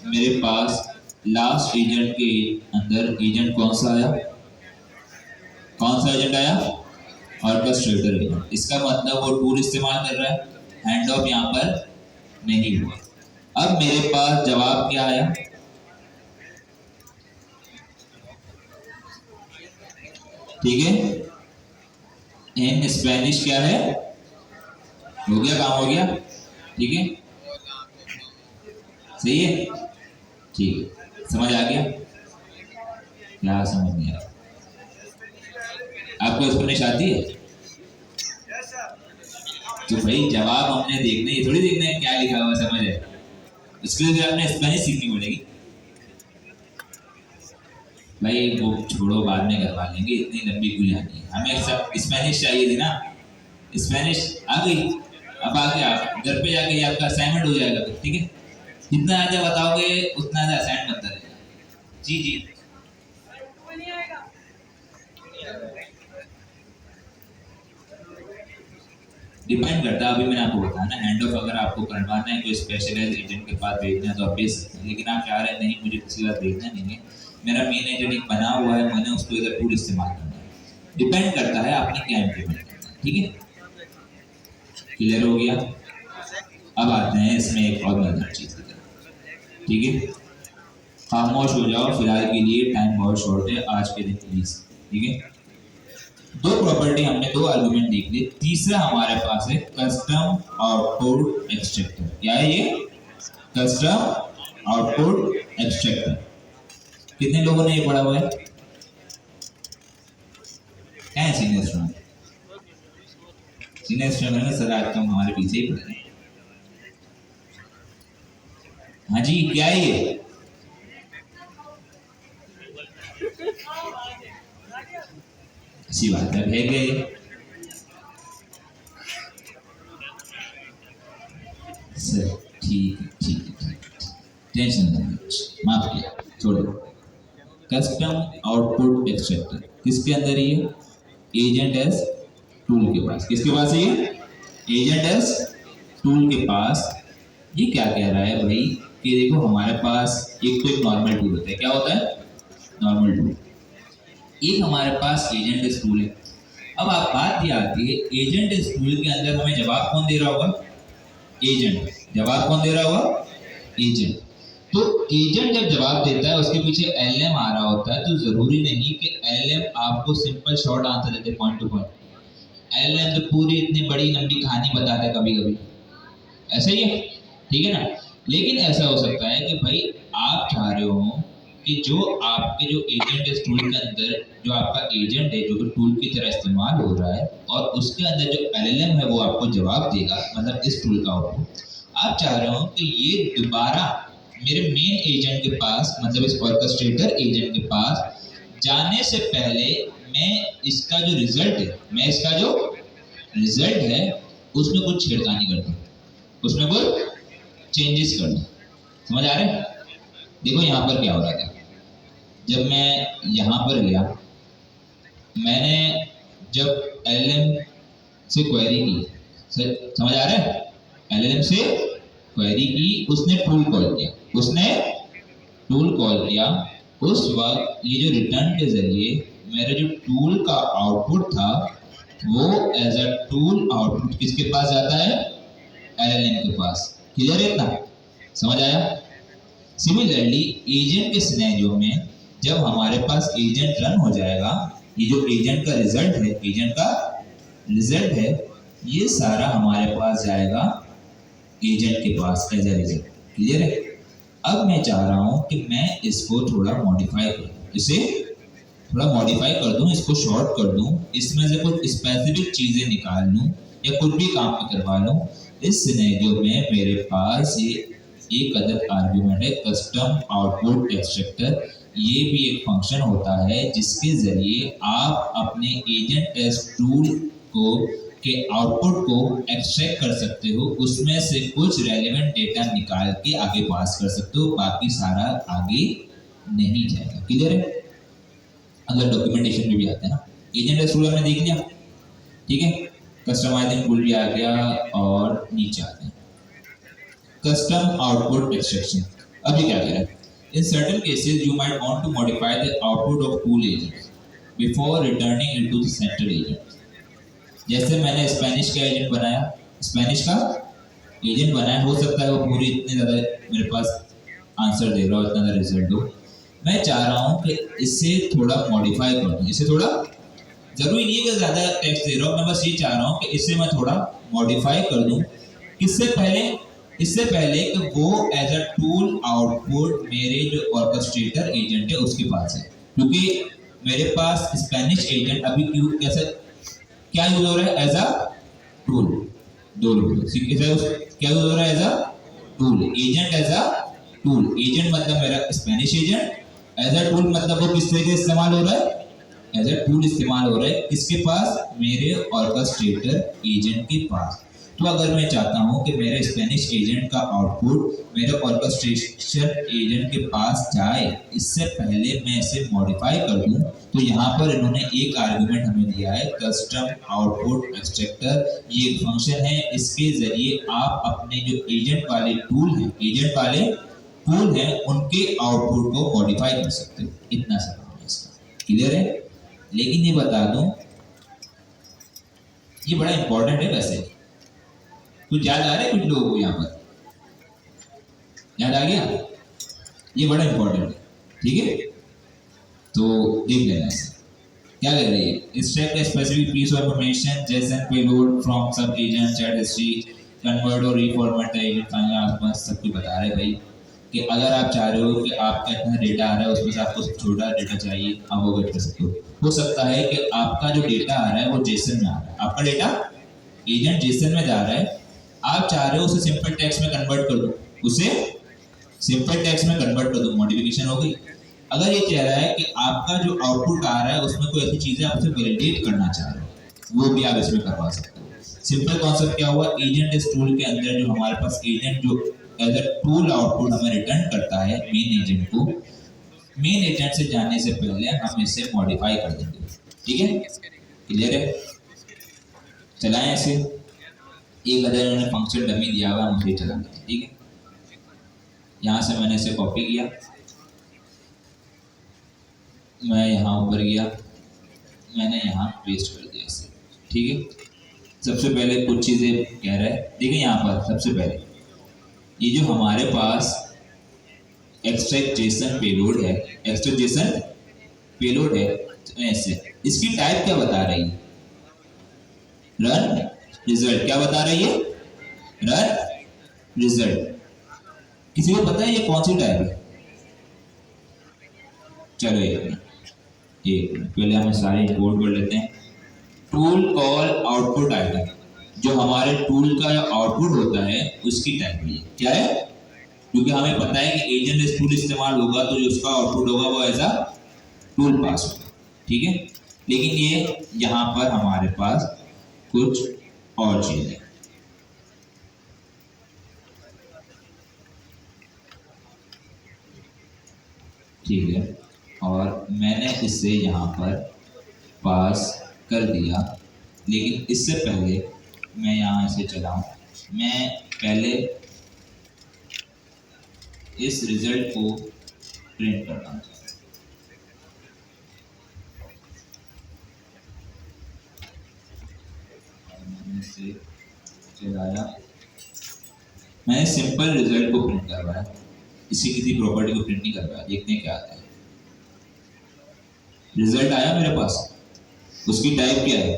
मेरे पास लास्ट एजेंट के अंदर एजेंट कौन सा आया? कौन सा एजेंट आया? Orchestrator agent. इसका मतलब वो टूल इस्तेमाल कर रहा है, हैंड ऑफ यहाँ पर नहीं हुआ। अब मेरे पास जवाब क्या आया? ठीक है, इन स्पेनिश क्या है? हो गया, काम हो गया, ठीक है, सही है, ठीक है, समझ आ गया? क्या समझ नहीं आया आपको? स्पेनिश आती है? तो भाई जवाब हमने देखना, ये थोड़ी देखना है क्या लिखा हुआ समझ है, इसके लिए आपने स्पेनिश सीखनी पड़ेगी। भाई वो छोड़ो, बाद में करवा लेंगे, इतनी लंबी क्यों जानी है, हमें सब स्पेनिश चाहिए थी ना, स्पेनिश आ गई। अब आगे आप घर पे जाके आपका असाइनमेंट हो जाएगा, ठीक है, जितना ज़्यादा बताओगे उतना ज़्यादा असाइनमेंट बनता रहेगा। जी जी, डिपेंड करता है, अभी मैंने आपको बताया ना, हैंड ऑफ अगर आपको करवाना है कोई स्पेशलाइज एजेंट के पास भेजना है तो आप भेज सकते हैं, लेकिन आप चाह रहे हैं नहीं मुझे किसी का भेजना नहीं है, मेरा मेन एजेंट एक बना हुआ है, मैंने उसको इधर टूल इस्तेमाल करना है, डिपेंड करता है आपने क्या इम्प्लीमेंट करना है, ठीक है, क्लियर हो गया? अब आते हैं इसमें एक और मजेदार चीज़ की तरफ, ठीक है, खामोश हो जाओ फिलहाल के लिए, टाइम बहुत शॉर्ट है आज के दिन प्लीज, ठीक है। दो प्रॉपर्टी हमने, दो आर्गुमेंट देख लिए, तीसरा हमारे पास है कस्टम आउटपुट एक्सट्रैक्टर। क्या है ये? Custom output extractor. कितने लोगों ने ये पढ़ा हुआ है? क्या है सीनियर स्टूडेंट? सीनियर स्टूडेंट है सर, आज तो हमारे पीछे ही पढ़े। हाँ जी, क्या है ये? अच्छी बात है, भेज गए सर, ठीक है ठीक है ठीक है, टेंशन नहीं, माफ किया, छोड़ो। कस्टम आउटपुट एक्सट्रैक्टर किसके अंदर ये? एजेंट एस टूल के पास। किसके पास है ये? एजेंट एस टूल के पास। ये क्या कह रहा है भाई कि देखो हमारे पास एक तो एक नॉर्मल टूल होता है, क्या होता है? Normal tool. एक हमारे पास एजेंट एस टूल है। अब आप बात ये आती है, एजेंट एस टूल के अंदर हमें जवाब कौन दे रहा होगा? एजेंट। जवाब कौन दे रहा होगा? एजेंट। तो एजेंट जब जवाब देता है उसके पीछे एलएम आ रहा होता है, तो जरूरी नहीं कि एलएम आपको सिंपल शॉर्ट आंसर देते पॉइंट टू पॉइंट। एलएम तो पूरी इतनी बड़ी लंबी कहानी बताता है कभी कभी, ऐसा ही है, ठीक है ना। लेकिन ऐसा हो सकता है कि भाई आप चाह रहे हो कि जो आपके जो एजेंट है टूल के अंदर, जो आपका एजेंट है जो कि टूल की तरह इस्तेमाल हो रहा है, और उसके अंदर जो एलएलएम है वो आपको जवाब देगा, मतलब इस टूल का आउटपुट। आप चाह रहे हो कि ये दोबारा मेरे मेन एजेंट के पास, मतलब इस ऑर्केस्ट्रेटर एजेंट के पास जाने से पहले मैं इसका जो रिजल्ट है, मैं इसका जो रिजल्ट है उसमें कुछ छेड़खानी कर दूं, उसमें कुछ चेंजेस कर दूं। समझ आ रहा है? देखो यहाँ पर क्या हो रहा था, जब मैं यहाँ पर गया, मैंने जब एलएलएम से क्वेरी की, समझ आ रहा है? एलएलएम से क्वेरी की, उसने टूल कॉल किया, उसने टूल कॉल किया, उस वक्त ये जो रिटर्न के जरिए मेरे जो टूल का आउटपुट था वो एज अ टूल आउटपुट किसके पास जाता है? एलएलएम के पास। क्लियर है इतना? समझ आया? सिमिलरली एजेंट के सिनेरियो में जब हमारे पास एजेंट रन हो जाएगा, ये जो एजेंट का रिजल्ट है, एजेंट का रिजल्ट है, ये सारा हमारे पास जाएगा एजेंट के पास एज ए रिजल्ट। क्लियर है? अब मैं चाह रहा हूं कि मैं इसको थोड़ा मॉडिफाई कर दूं, इसे थोड़ा मॉडिफाई कर दूं, इसको शॉर्ट कर दूं, इसमें से कुछ स्पेसिफिक चीजें निकाल लूं या कुछ भी काम करवा लूं। इस सिनेरियो में मेरे पास ये एक अदद आर्ग्यूमेंट है कस्टम आउटपुट एक्सट्रैक्टर। ये भी एक फंक्शन होता है जिसके जरिए आप अपने एजेंट एस टूल को के आउटपुट को एक्सट्रैक्ट कर सकते हो, उसमें से कुछ रेलेवेंट डेटा निकाल के आगे पास कर सकते हो, बाकी सारा आगे नहीं जाएगा। क्लियर है? अगर डॉक्यूमेंटेशन में भी आता है ना, एजेंट एस टूल हमने देख लिया, ठीक है, कस्टमाइजिंग टूल भी आ गया, और नीचे आते हैं कस्टम आउटपुट एक्सट्रैक्शन। अब ये क्या कह रहा है? In certain cases, you might want to modify the output of tool agents before returning it to the central agent. जैसे मैंने स्पेनिश का एजेंट बनाया, स्पेनिश का एजेंट बनाया, हो सकता है वो पूरी इतने ज़्यादा मेरे पास आंसर दे रहा हो, इतना ज़्यादा रिजल्ट हो, मैं चाह रहा हूँ कि इसे थोड़ा मॉडिफाई कर दूँ, इसे थोड़ा जरूरी नहीं है कि ज्यादा टेक्स्ट दे रहा हूं, मैं बस ये चाह रहा हूं कि इसे मैं थोड़ा मॉडिफाई कर दूं। इससे पहले कि वो एज अ टूल आउटपुट मेरे जो ऑर्केस्ट्रेटर एजेंट है उसके पास है, क्योंकि मेरे पास स्पेनिश एजेंट अभी क्यों कैसे क्या यूज हो रहा है एज अ टूल। दो लोग क्या यूज हो रहा है as a tool, agent as a tool. Agent मतलब मेरा Spanish agent, as a tool मतलब वो किस तरह के इस्तेमाल हो रहा है, एज अ टूल इस्तेमाल हो रहा है किसके पास, मेरे ऑर्केस्ट्रेटर एजेंट के पास। तो अगर मैं चाहता हूं कि मेरे स्पेनिश एजेंट का आउटपुट मेरे ऑर्केस्ट्रेशन एजेंट के पास जाए, इससे पहले मैं इसे मॉडिफाई कर दूं, तो यहाँ पर इन्होंने एक आर्गुमेंट हमें दिया है कस्टम आउटपुट एक्सट्रैक्टर। ये एक फंक्शन है, इसके जरिए आप अपने जो एजेंट वाले टूल हैं उनके आउटपुट को मॉडिफाई कर सकते हो। इतना सा काम है इसका, क्लियर है। लेकिन ये बता दूं, ये बड़ा इंपॉर्टेंट है। वैसे कुछ याद आ रहा है कुछ लोगों को, यहाँ पर याद आ गया, ये बड़ा इंपॉर्टेंट है, ठीक है। तो देख लेना इसे क्या कह रही है, extract specific piece of information JSON payload from sub agent chat history, convert और रीफॉर्मेट द एजेंट फाइल। आसपास सब कुछ बता रहे भाई कि अगर आप चाह रहे हो कि आपका इतना डेटा आ रहा है उसमें से आपको छोटा डेटा चाहिए, आप वो कर सकते हो सकता है कि आपका जो डेटा आ रहा है वो जेसन में आ रहा है, आपका डेटा एजेंट जेसन में जा रहा है, आप चाह रहे हो उसे सिंपल टेक्स्ट में कन्वर्ट कर दो, उसे सिंपल टेक्स्ट में कन्वर्ट कर दो, मॉडिफिकेशन हो गई। अगर ये कह रहा है कि आपका जो आउटपुट आ रहा है उसमें कोई ऐसी चीजें आपसे वैलिडेट करना चाह रहे हो, वो भी आप इसमें करवा सकते हो। सिंपल कॉन्सेप्ट क्या हुआ, एजेंट इस टूल के अंदर जो हमारे पास एजेंट जो एज अ टूल आउटपुट हमें रिटर्न करता है मेन एजेंट को, मेन एजेंट से जाने से पहले हम इसे मॉडिफाई कर देंगे, ठीक है, क्लियर है। चलाएं इसे, एक अगर उन्होंने फंक्शन डमी दिया हुआ मुझे चलाना है, ठीक है। यहाँ से मैंने इसे कॉपी किया, मैं यहाँ ऊपर गया, मैंने यहाँ पेस्ट कर दिया इसे, ठीक है। सबसे पहले कुछ चीज़ें कह रहा है, देखिए यहाँ पर सबसे पहले ये जो हमारे पास एक्सट्रैक्ट जेसन पेलोड है, एक्सट्रैक्ट जेसन पेलोड है, तो ऐसे इसकी टाइप क्या बता रही है, रन रिजल्ट। क्या बता रही है, रन रिजल्ट। किसी को पता है ये कौन सी टाइप है? चलो एक मिनट पहले हम सारे इंपोर्ट कर लेते हैं। टूल कॉल आउटपुट आइटम, जो हमारे टूल का आउटपुट होता है उसकी टाइप है, क्या है, क्योंकि हमें पता है कि एजेंट इस टूल इस्तेमाल होगा तो जो उसका आउटपुट होगा वो ऐसा टूल पास होगा, ठीक है। लेकिन ये यहाँ पर हमारे पास कुछ और चीज है, ठीक है, और मैंने इसे यहाँ पर पास कर दिया। लेकिन इससे पहले मैं यहाँ इसे चलाऊं, मैं पहले इस रिजल्ट को प्रिंट करना हूँ। मैंने इसे चलाया, मैंने सिंपल रिजल्ट को प्रिंट करवाया, इसी किसी प्रॉपर्टी को प्रिंट नहीं करवाया। देखते हैं क्या आता है। रिजल्ट आया मेरे पास, उसकी टाइप क्या है,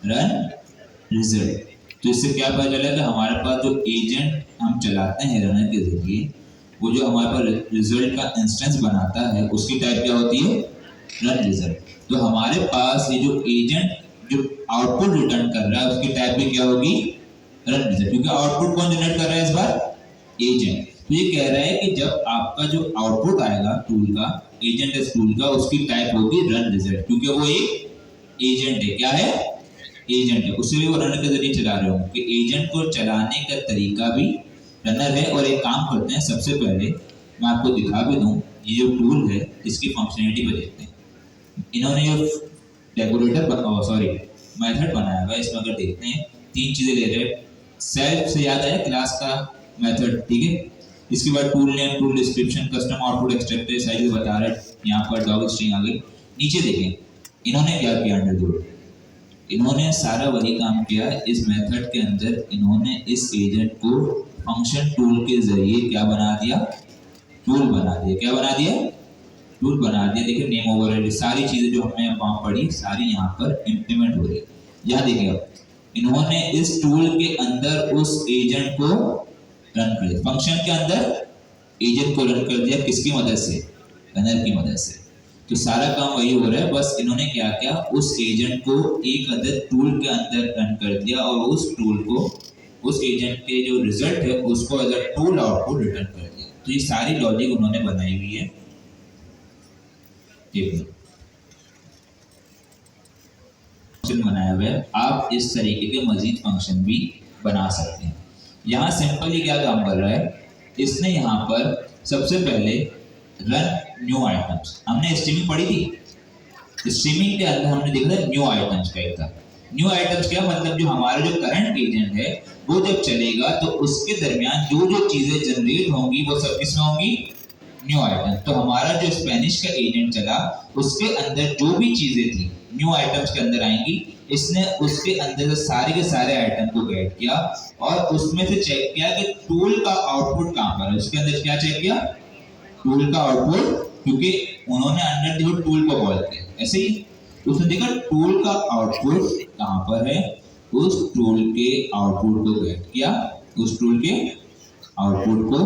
रन रिजल्ट। तो इससे क्या पता चला कि हमारे पास जो एजेंट हम चलाते हैं रनर के जरिए, वो जो हमारे पास रिजल्ट का इंस्टेंस बनाता है उसकी टाइप क्या होती है, रन रिजल्ट। तो हमारे पास ये जो एजेंट जो आउटपुट रिटर्न कर रहा है उसकी टाइप भी क्या होगी, रन रिजल्ट, क्योंकि आउटपुट कौन जनरेट कर रहा है इस बार, एजेंट। तो ये कह रहा है कि जब आपका जो आउटपुट आएगा टूल का, एजेंट इस टूल का, उसकी टाइप होगी रन रिजल्ट, क्योंकि वो एक एजेंट है। क्या है, एजेंट है, उससे भी वो रनर के जरिए चला रहे हो कि एजेंट को चलाने का तरीका भी रनर है। और एक काम करते हैं, सबसे पहले मैं आपको दिखा भी दूं, ये जो टूल है इसकी फंक्शनलिटी पर देखते हैं। इन्होंने जो डेकोरेटर मेथड बनाया हुआ है, इसमें अगर देखते हैं 3 चीजें ले रहे हैं। सेल्फ से याद आया क्लास का मेथड, ठीक है। इसके बाद tool name, tool description, custom output extractor size बता रहे हैं, यहाँ पर डॉग स्ट्रिंग आ गई। नीचे देखें इन्होंने क्या किया, अंडरवुड इन्होंने सारा वही काम किया इस मेथड के अंदर। इन्होंने इस एजेंट को फंक्शन टूल के जरिए क्या बना दिया, टूल बना दिया। क्या बना दिया, टूल बना दिया। देखिए नेम ओवरराइड, सारी चीजें जो हमने वहां पढ़ी सारी यहाँ पर इम्प्लीमेंट हो रही है। यहाँ देखिए आप, इन्होंने इस टूल के अंदर उस एजेंट को रन कर दिया, फंक्शन के अंदर एजेंट को रन कर दिया, किसकी मदद से, रनर की मदद से। तो सारा काम वही हो रहा है, बस इन्होंने क्या किया, उस एजेंट को एक अदर टूल के अंदर रन कर दिया और उस टूल को, उस एजेंट के जो रिजल्ट है उसको as a tool output return कर दिया। तो ये सारी लॉजिक उन्होंने बनाई हुई है। फंक्शन बनाया हुआ है, आप इस तरीके के मजीद फंक्शन भी बना सकते हैं। यहाँ सिंपली क्या काम कर रहा है, इसने यहाँ पर सबसे पहले रन न्यू आइटम्स, हमने स्ट्रीमिंग पढ़ी थी, स्ट्रीमिंग के अंदर हमने देखा था न्यू आइटम्स का एक था। न्यू आइटम्स क्या मतलब, जो हमारा जो करंट एजेंट है वो जब चलेगा तो उसके दरमियान जो जो चीजें जनरेट होंगी वो सब किसमें होंगी, न्यू आइटम। तो हमारा जो स्पेनिश का एजेंट चला उसके अंदर जो भी चीजें थी न्यू आइटम्स के अंदर आएंगी, इसने उसके अंदर से सारे के सारे आइटम को गेट किया और उसमें से चेक किया कि टूल का आउटपुट कहां पर है। उसके अंदर क्या चेक किया, टूल का आउटपुट, क्योंकि उन्होंने अंडर देखो टूल को कॉल किया, ऐसे ही उसने देखा टूल का आउटपुट कहां पर है, उस टूल के आउटपुट को गेट किया, उस टूल के आउटपुट को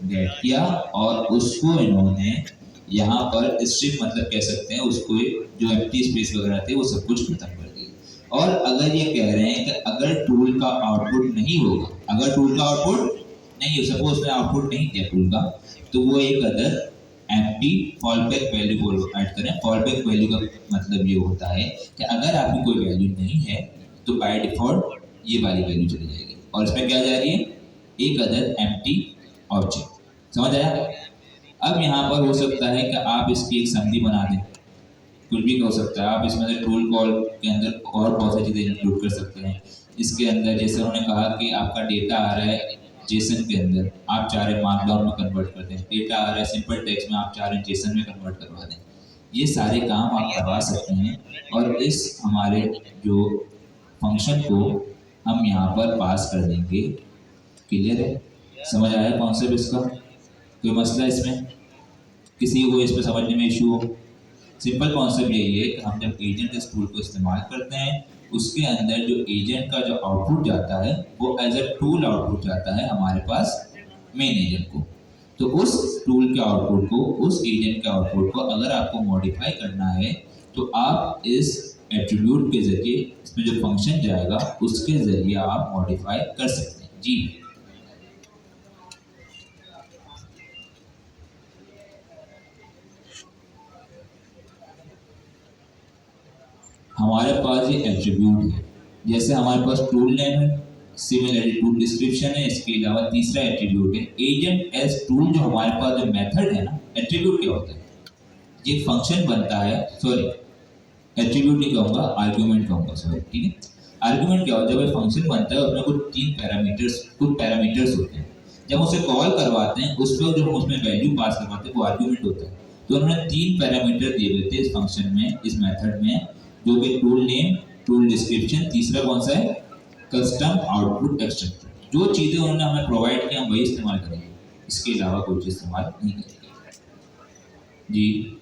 गेट किया और उसको इन्होंने यहाँ पर स्ट्रिप मतलब कह सकते हैं, उसको जो एम्प्टी स्पेस वगैरह थे वो सब कुछ खत्म कर दिया। और अगर ये कह रहे हैं कि अगर टूल का आउटपुट नहीं होगा, अगर टूल का आउटपुट नहीं हो, सपोज उसने आउटपुट नहीं दिया टूल का, तो वो एक अदर एम्प्टी फॉलबैक वैल्यू को ऐड करें। फॉलबैक वैल्यू का मतलब ये होता है कि अगर आपकी कोई वैल्यू नहीं है तो बाय डिफॉल्ट ये वाली वैल्यू चली जाएगी और इसमें क्या जा रही है, एक अदर एम्प्टी ऑब्जेक्ट। समझ आया? अब यहाँ पर हो सकता है कि आप इसकी एक समरी बना दें, कुछ भी हो सकता है। आप इसमें से टूल कॉल के अंदर और बहुत सारी चीज़ें इंक्लूड कर सकते हैं। इसके अंदर जैसे उन्होंने कहा कि आपका डेटा आ रहा है जेसन के अंदर, आप चाह रहे मार्कडाउन में कन्वर्ट कर दें, डेटा आ रहा है सिंपल टेक्स्ट में, आप चाह रहे हैं जेसन में कन्वर्ट करवा दें। ये सारे काम आप करवा सकते हैं और इस हमारे जो फंक्शन को हम यहाँ पर पास कर देंगे। क्लियर है? समझ आया कॉन्सेप्ट इसका? कोई मसला इसमें, किसी को इस पर समझने में इशू हो? सिंपल कॉन्सेप्ट यही है कि हम जब एजेंट इस टूल को इस्तेमाल करते हैं, उसके अंदर जो एजेंट का जो आउटपुट जाता है वो एज अ टूल आउटपुट जाता है हमारे पास मेन एजेंट को। तो उस टूल के आउटपुट को, उस एजेंट के आउटपुट को अगर आपको मॉडिफाई करना है तो आप इस एट्रीब्यूट के जरिए, इसमें जो फंक्शन जाएगा उसके जरिए आप मॉडिफाई कर सकते हैं। जी हमारे पास ये एट्रीब्यूट है, जैसे हमारे पास टूल नेम है, सिमिलरली टूल डिस्क्रिप्शन है, इसके अलावा तीसरा एट्रीब्यूट है एजेंट एज टूल। जो हमारे पास जो मेथड है ना, एट्रीब्यूट क्या होता है, ये फंक्शन बनता है, सॉरी एट्रीब्यूट नहीं कहूँगा, आर्ग्यूमेंट कहूँगा, सॉरी, ठीक है। आर्ग्यूमेंट क्या होता है, जब फंक्शन बनता है उसमें कुछ पैरामीटर्स होते हैं। जब उसे कॉल करवाते हैं उस पर जो हम उसमें वैल्यू पास करवाते हैं वो आर्ग्यूमेंट होता है। तो उन्होंने 3 पैरामीटर दिए हुए थे इस फंक्शन में, इस मेथड में, जो कि टूल नेम, टूल डिस्क्रिप्शन, तीसरा कौन सा है, कस्टम आउटपुट एक्सट्रैक्टर। जो चीज़ें उन्होंने हमें प्रोवाइड की हम वही इस्तेमाल करेंगे, इसके अलावा कोई चीज़ इस्तेमाल नहीं करेंगे। जी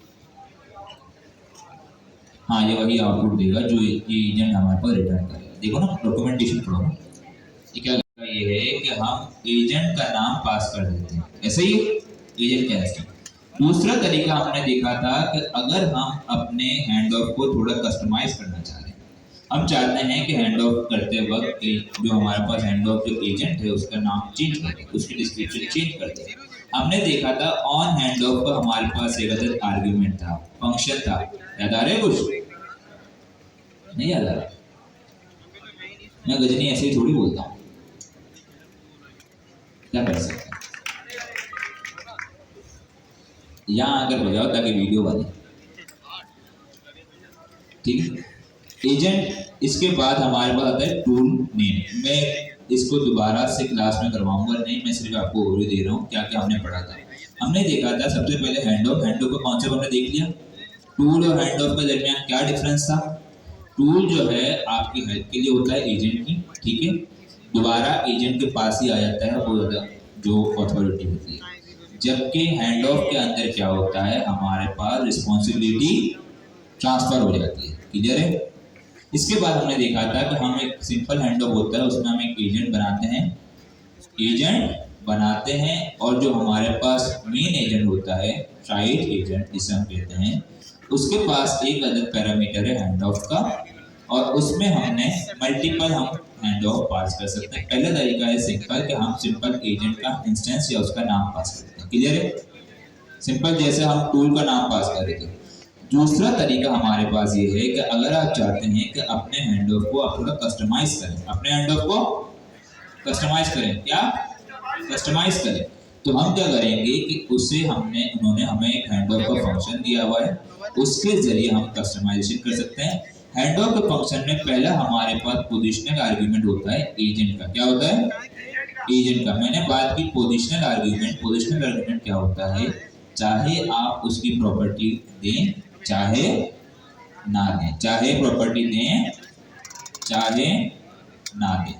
हाँ, ये वही आउटपुट देगा जो ये एजेंट हमारे पास रिटर्न करेगा। देखो ना, डॉक्यूमेंटेशन पढ़ो ना, ये क्या ये है कि हम एजेंट का नाम पास कर देते हैं, ऐसे ही एजेंट क्या है। दूसरा तरीका हमने देखा था कि अगर हम अपने हैंड ऑफ को थोड़ा कस्टमाइज करना चाह रहे हैं, हम चाहते हैं कि हैंड ऑफ करते वक्त जो हमारे पास हैंड ऑफ जो एजेंट है उसका नाम चेंज कर दें, उसकी डिस्क्रिप्शन चेंज कर दें। हमने देखा था ऑन हैंड ऑफ का हमारे पास एक अलग आर्ग्यूमेंट था, फंक्शन था, याद आ रहा है? कुछ नहीं याद आ रहा? मैं गजनी ऐसे ही थोड़ी बोलता हूँ, क्या कर सकते हैं, यहाँ आकर बजाओ ताकि वीडियो बने, ठीक है। एजेंट, इसके बाद हमारे पास आता है टूल नेम। मैं इसको दोबारा से क्लास में करवाऊंगा नहीं, मैं सिर्फ आपको ओवरव्यू दे रहा हूँ क्या क्या हमने पढ़ा था। हमने देखा था सबसे पहले हैंड ऑफ का कॉन्सेप्ट हमने देख लिया। टूल और हैंड ऑफ के दरमियान क्या डिफरेंस था, टूल जो है आपकी हेल्प के लिए होता है एजेंट की, ठीक है, दोबारा एजेंट के पास ही आ जाता है वो जो अथॉरिटी होती है। जबकि हैंड ऑफ के अंदर क्या होता है, हमारे पास रिस्पॉन्सिबिलिटी ट्रांसफर हो जाती है। क्लियर है? इसके बाद हमने देखा था कि हम एक सिंपल हैंड ऑफ होता है, उसमें हम एक एजेंट बनाते हैं और जो हमारे पास मेन एजेंट होता है, राइट एजेंट जिसे हम कहते हैं, उसके पास एक अदद पैरामीटर है हैंड ऑफ का, और उसमें हमने मल्टीपल हम हैंड ऑफ पास कर सकते हैं। पहला तरीका है सिंपल, कि हम सिंपल एजेंट का इंस्टेंस या उसका नाम पास करते हैं। क्लियर है? सिंपल जैसे हम टूल का नाम पास कर रहे थे। दूसरा तरीका हमारे पास ये है कि अगर आप चाहते हैं कि अपने हैंड ऑफ को आप थोड़ा कस्टमाइज करें, अपने हैंड ऑफ को कस्टमाइज करें, क्या कस्टमाइज करें, तो हम क्या करेंगे कि उन्होंने हमें एक हैंड ऑफ का फंक्शन दिया हुआ है, उसके जरिए हम कस्टमाइजेशन कर सकते हैं। हैंड ऑफ के फंक्शन में पहला हमारे पास पोजिशनल आर्ग्यूमेंट होता है एजेंट का। क्या होता है? एजेंट का। मैंने बात की पोजिशनल आर्ग्यूमेंट। पोजिशनल आर्ग्यूमेंट क्या होता है? चाहे आप उसकी प्रॉपर्टी दें चाहे ना दें, चाहे प्रॉपर्टी दें चाहे ना दें,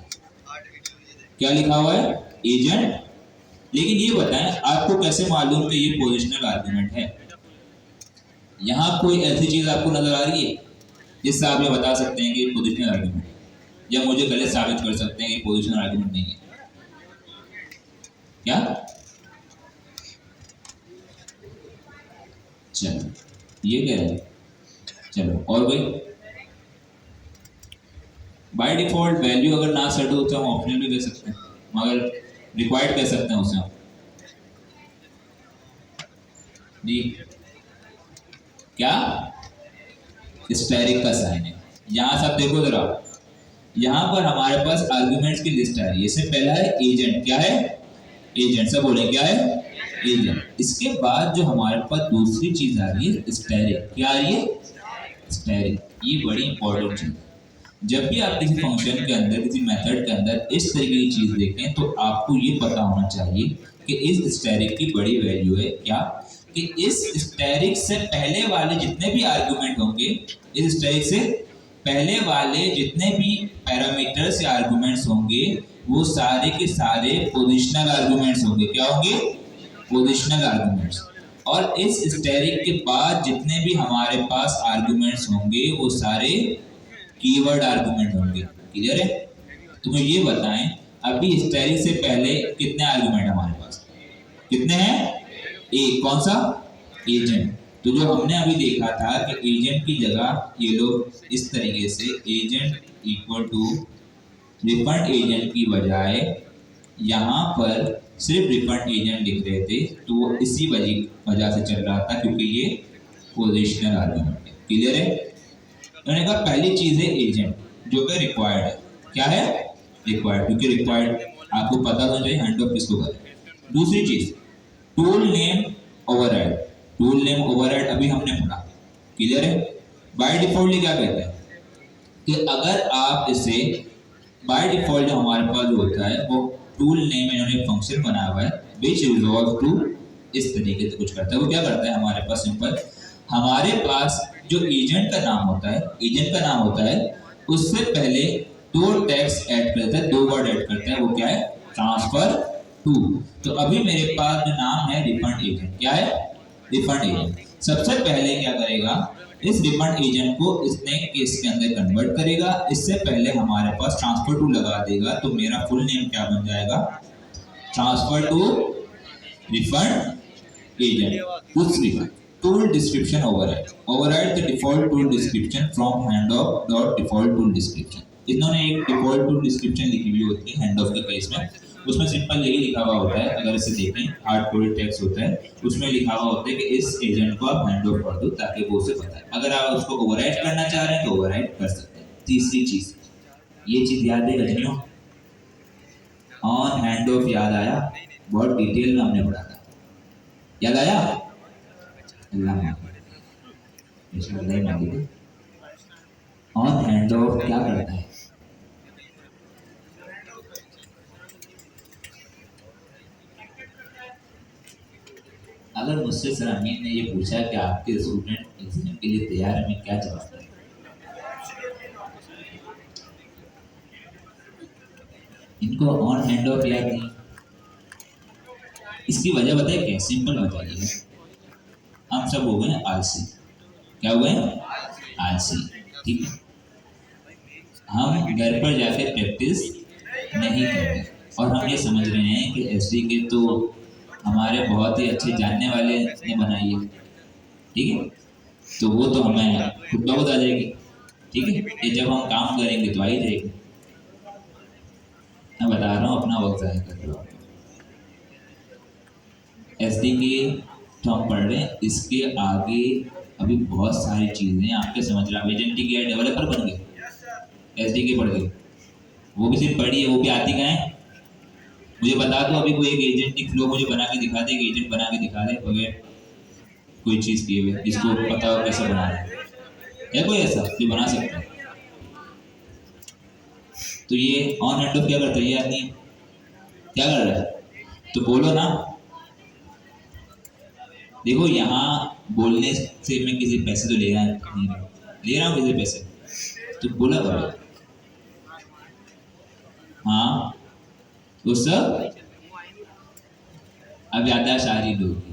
क्या लिखा हुआ है? एजेंट। लेकिन ये बताएं, आपको कैसे मालूम कि ये पोजिशनल आर्गुमेंट है? यहाँ कोई ऐसी चीज आपको नजर आ रही है जिससे आप ये बता सकते हैं कि ये पोजिशनल आर्गुमेंट है, या मुझे गलत साबित कर सकते हैं कि पोजिशनल आर्गुमेंट नहीं है? क्या? चलो, ये क्या है? चलो, और कोई? बाय डिफॉल्ट वैल्यू अगर ना सेट हो तो हम ऑप्शनल भी दे सकते हैं, मगर रिक्वायर्ड कह सकते हैं उसे हम जी। क्या? स्टेरिक का साइन है। यहाँ सब देखो जरा, यहाँ पर हमारे पास आर्गुमेंट्स की लिस्ट आ रही है। इससे पहला है एजेंट। क्या है? एजेंट। सब बोले क्या है? एजेंट। इसके बाद जो हमारे पास दूसरी चीज आ रही है स्टेरिक। क्या आ रही है? स्टेरिक। ये बड़ी इंपॉर्टेंट चीज। जब भी आप किसी फंक्शन के अंदर, किसी मेथड के अंदर इस तरीके की चीज देखें तो आपको ये पता होना चाहिए कि इस स्टेरिक की बड़ी वैल्यू है। क्या? कि इस स्टेरिक से पहले वाले जितने भी आर्गुमेंट होंगे, इस स्टेरिक से पहले वाले जितने भी पैरामीटर्स या आर्गुमेंट्स होंगे, वो सारे के सारे पोजिशनल आर्गुमेंट्स होंगे। क्या होंगे? Positional arguments. और इस स्टेरिक के बाद जितने भी हमारे पास आर्गुमेंट्स होंगे वो सारे कीवर्ड आर्गुमेंट होंगे। क्लियर है? तो मुझे ये बताएं, अभी स्टेरिक से पहले कितने आर्गुमेंट हमारे पास? कितने हैं? एक। कौन सा? एजेंट। तो जो हमने अभी देखा था कि एजेंट की जगह ये लोग इस तरीके से agent equal to refund agent की बजाय यहाँ पर सिर्फ रिफंड एजेंट लिख रहे थे, तो वो इसी वजह से चल रहा था क्योंकि ये पोजिशनल आर्गुमेंट है। क्लियर है? मैंने कहा पहली चीज है एजेंट, जो कि रिक्वायर्ड है। क्या है? रिक्वायर्ड। क्योंकि रिक्वायर्ड आपको पता होना चाहिए हैंड ऑफ किसको करें। दूसरी चीज tool name override. Tool name override अभी हमने पढ़ा। क्लियर है? बाय डिफॉल्ट क्या कहते हैं कि अगर आप इसे बाय डिफॉल्ट जो हमारे पास जो होता है वो टूल नेम, इन्होंने फंक्शन बनाया हुआ है विच रिजॉल्व टू, इस तरीके से कुछ करता है। वो क्या करता है? हमारे पास सिंपल, हमारे पास जो एजेंट का नाम होता है, एजेंट का नाम होता है, उससे पहले दो टेक्स्ट ऐड करता है, दो वर्ड ऐड करता है। वो क्या है? Transfer to. तो अभी मेरे पास जो नाम है रिफंड एजेंट। क्या है? Refund agent. सबसे पहले क्या करेगा? इस रिफंड एजेंट को इसने केस के अंदर कन्वर्ट करेगा। इससे पहले हमारे पास ट्रांसफर टू लगा देगा, तो मेरा फुल नेम क्या बन जाएगा? Transfer to refund agent. दूसरी बात, tool description override. Override the default tool description from hand off dot default tool description. इन्होंने एक डिफॉल्ट टूल डिस्क्रिप्शन लिखी हुई होती है हैंड ऑफ के केस में। उसमें सिंपल यही लिखा हुआ होता है, अगर इसे देखें हार्ड कोडेड टेक्स्ट होता है, उसमें लिखा हुआ होता है कि इस एजेंट को आप हैंड ऑफ कर दो ताकि वो उसे बताए। अगर आप उसको ओवरराइड करना चाह रहे हैं तो ओवरराइड कर सकते हैं। तीसरी चीज, ये चीज याद है रजनियों? ऑन हैंड ऑफ याद आया? बहुत डिटेल में हमने पढ़ा था। याद आया? ऑन हैंड ऑफ क्या करता है? अगर मुझसे सर अमीन ने ये पूछा कि आपके स्टूडेंट एग्जाम के लिए तैयार है, मैं क्या जवाब दूं? इनको ऑन हैंड ऑफ याद नहीं। इसकी वजह बताए क्या? सिंपल बताइए, हम सब हो गए आलसी। क्या हुए? आलसी। ठीक है, हम घर पर जाके प्रैक्टिस नहीं कर रहे, और हम ये समझ रहे हैं कि एसडी के तो हमारे बहुत ही अच्छे जानने वाले ने बनाई है। ठीक है, तो वो तो हमें खुद ब खुद आ जाएगी। ठीक है, ये जब हम काम करेंगे तो आ ही जाएगी। मैं बता रहा हूँ, अपना वक्त ज़ाया कर रहा हूँ। एसडी के तो हम पढ़ रहे हैं, इसके आगे अभी बहुत सारी चीज़ें आपके समझ रहे हैं। आप एजेंटिक या डेवलपर बन गए, एसडी के पढ़ गए, वो भी सिर्फ पढ़ी है, वो भी आती कहाँ है? मुझे बता दो अभी कोई एक एजेंटिक फ्लो मुझे बना के दिखा दे, एक एजेंट बना के दिखा दे बगैर कोई चीज़ किए हुए, जिसको पता हो कैसे बनाना है कोई ऐसा जो बना सकता है? तो ये ऑन हैंड ऑफ क्या करता है ये आदमी? क्या कर रहा है? तो बोलो ना। देखो यहाँ बोलने से मैं किसी पैसे तो ले रहा नहीं, ले रहा हूँ किसी पैसे, तो बोला करो। हाँ, तो सब अब याददाश्त आ रही लोग,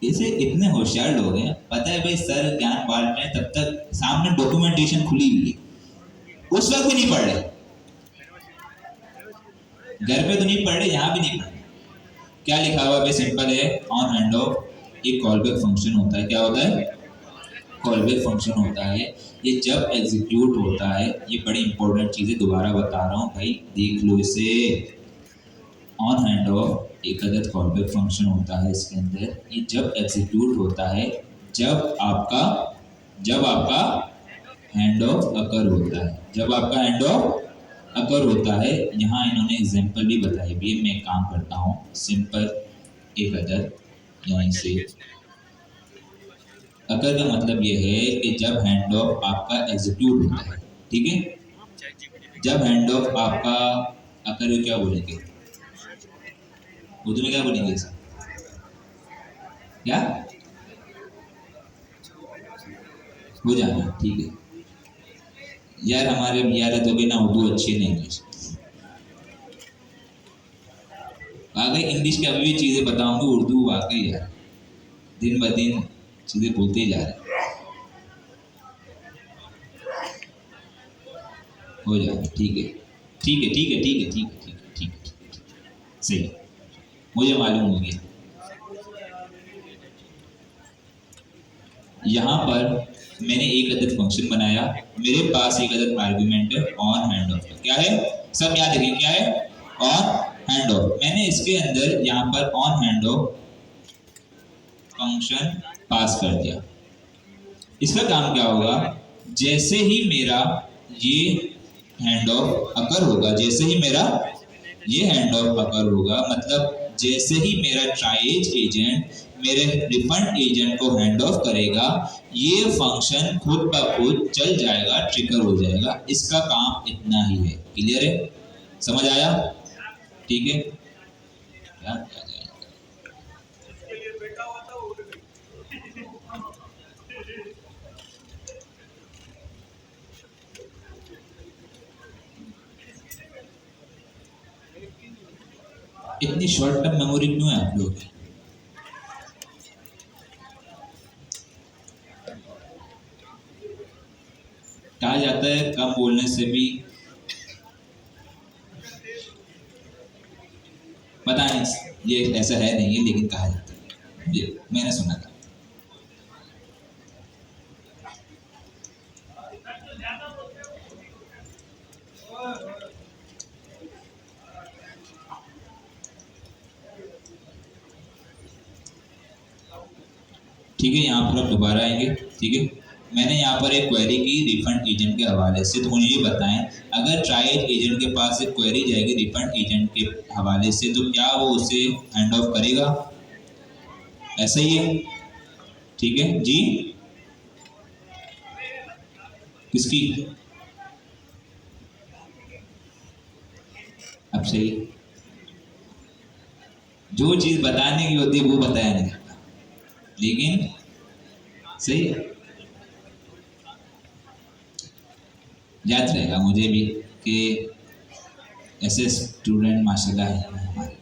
इसे इतने होशियार लोग हैं, पता है भाई सर ज्ञान बांट रहे हैं, तब तक सामने डॉक्यूमेंटेशन खुली हुई है, उस वक्त भी नहीं पढ़ रहे। घर पे तो नहीं पढ़ रहे, यहाँ भी नहीं पढ़ रहे। क्या लिखा हुआ है? सिंपल है, ऑन हैंड ऑफ एक कॉलबैक फंक्शन होता है। क्या होता है? कॉलबैक फंक्शन होता है। ये जब एग्जीक्यूट होता है, ये बड़ी इंपॉर्टेंट चीज़ है, दोबारा बता रहा हूँ भाई, देख लो इसे। ऑन हैंड ऑफ एक अदद कॉलबैक फंक्शन होता है, इसके अंदर ये जब एग्जीक्यूट होता है, जब आपका हैंड ऑफ अकर होता है, जब आपका हैंड ऑफ अकर होता है। यहाँ इन्होंने एग्जाम्पल भी बताई भी, मैं एक काम करता हूँ, सिंपल एक अदद यहीं से। अकर का मतलब ये है कि जब हैंड ऑफ आपका एग्जीक्यूट होता है, ठीक है, जब हैंड ऑफ आपका अकर को क्या बोलेंगे उर्दू में, क्या बोलेंगे इसे? क्या हो जाना? ठीक है यार, हमारे यार तो भी ना उर्दू अच्छी नहीं इंग्लिश। वाकई इंग्लिश की अभी भी चीज़ें बताऊंगी, उर्दू वाकई यार दिन ब दिन चीज़ें बोलते ही जा रहे हैं। हो जाए, ठीक है ठीक है ठीक है ठीक है ठीक है ठीक है ठीक है, सही, मुझे मालूम हो गया। यहाँ पर मैंने एक अदद फंक्शन बनाया, मेरे पास एक अदद आर्गुमेंट है ऑन हैंड ऑफ। क्या है? सब याद रखिए, क्या है? On hand of. मैंने इसके अंदर यहाँ पर ऑन हैंड ऑफ फंक्शन पास कर दिया। इसका काम क्या होगा? जैसे ही मेरा ये हैंड ऑफ अकर होगा, जैसे ही मेरा ये हैंड ऑफ अकर होगा, मतलब जैसे ही मेरा ट्राइज एजेंट मेरे रिफंड एजेंट को हैंड ऑफ करेगा, ये फंक्शन खुद ब खुद चल जाएगा, ट्रिगर हो जाएगा। इसका काम इतना ही है। क्लियर है? समझ आया? ठीक है यार, इतनी शॉर्ट टर्म मेमोरी क्यों है आप लोग की? कहा जाता है कम बोलने से भी, पता नहीं ये ऐसा है नहीं है, लेकिन कहा जाता है, ये मैंने सुना था। ठीक है, यहाँ पर आप दोबारा आएंगे। ठीक है, मैंने यहाँ पर एक क्वेरी की रिफंड एजेंट के हवाले से, तो मुझे ये बताएं, अगर ट्राइज एजेंट के पास एक क्वेरी जाएगी रिफंड एजेंट के हवाले से, तो क्या वो उसे हैंड ऑफ करेगा? ऐसा ही है? ठीक है जी, किसकी? अब सही, जो चीज़ बताने की होती है वो बताया नहीं जाता, लेकिन सही है, याद रहेगा मुझे भी कि ऐसे स्टूडेंट माशाल्लाह है हमारे।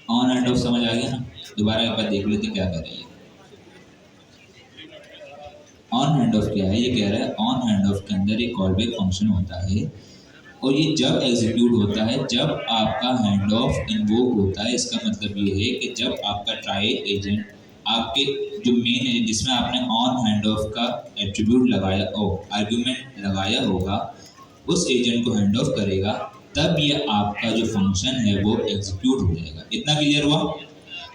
ऑन एंड ऑफ समझ आ गया ना? दोबारा एक बार देख लेते क्या कर रही है। ऑन हैंड ऑफ क्या है? ये कह रहा है ऑन हैंड ऑफ के अंदर एक कॉल बैक फंक्शन होता है और ये जब एग्जीक्यूट होता है जब आपका हैंड ऑफ इन्वोक होता है। इसका मतलब ये है कि जब आपका ट्राई एजेंट आपके जो मेन एजेंट जिसमें आपने ऑन हैंड ऑफ का एट्रीब्यूट लगाया आर्ग्यूमेंट लगाया होगा उस एजेंट को हैंड ऑफ करेगा, तब ये आपका जो फंक्शन है वो एग्जीक्यूट हो जाएगा। इतना क्लियर हुआ?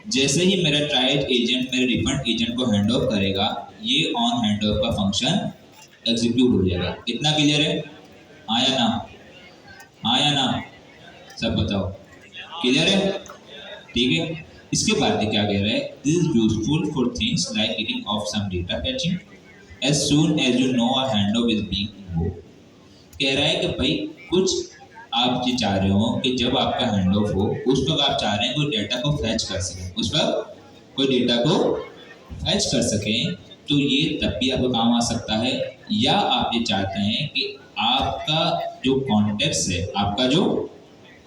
जैसे ही मेरा ट्राइड एजेंट मेरे रिफंड एजेंट को हैंड ऑफ करेगा, ये ऑन हैंड ऑफ का फंक्शन एग्जीक्यूट हो जाएगा। इतना क्लियर है? आया ना? आया ना? सब बताओ, क्लियर है? ठीक है। इसके बाद क्या कह रहा है? This is useful for things like reading of some data fetching as soon as you know a hand off is being invoked. कह रहा है कि भाई कुछ आप ये चाह रहे हो कि जब आपका हैंड ऑफ हो उस वक्त आप चाह रहे हैं कोई डेटा को फैच कर सके, उस वक्त कोई डेटा को फैच कर सकें, तो ये तब भी आपको काम आ सकता है। या आप ये चाहते हैं कि आपका जो कॉन्टेक्स्ट है, आपका जो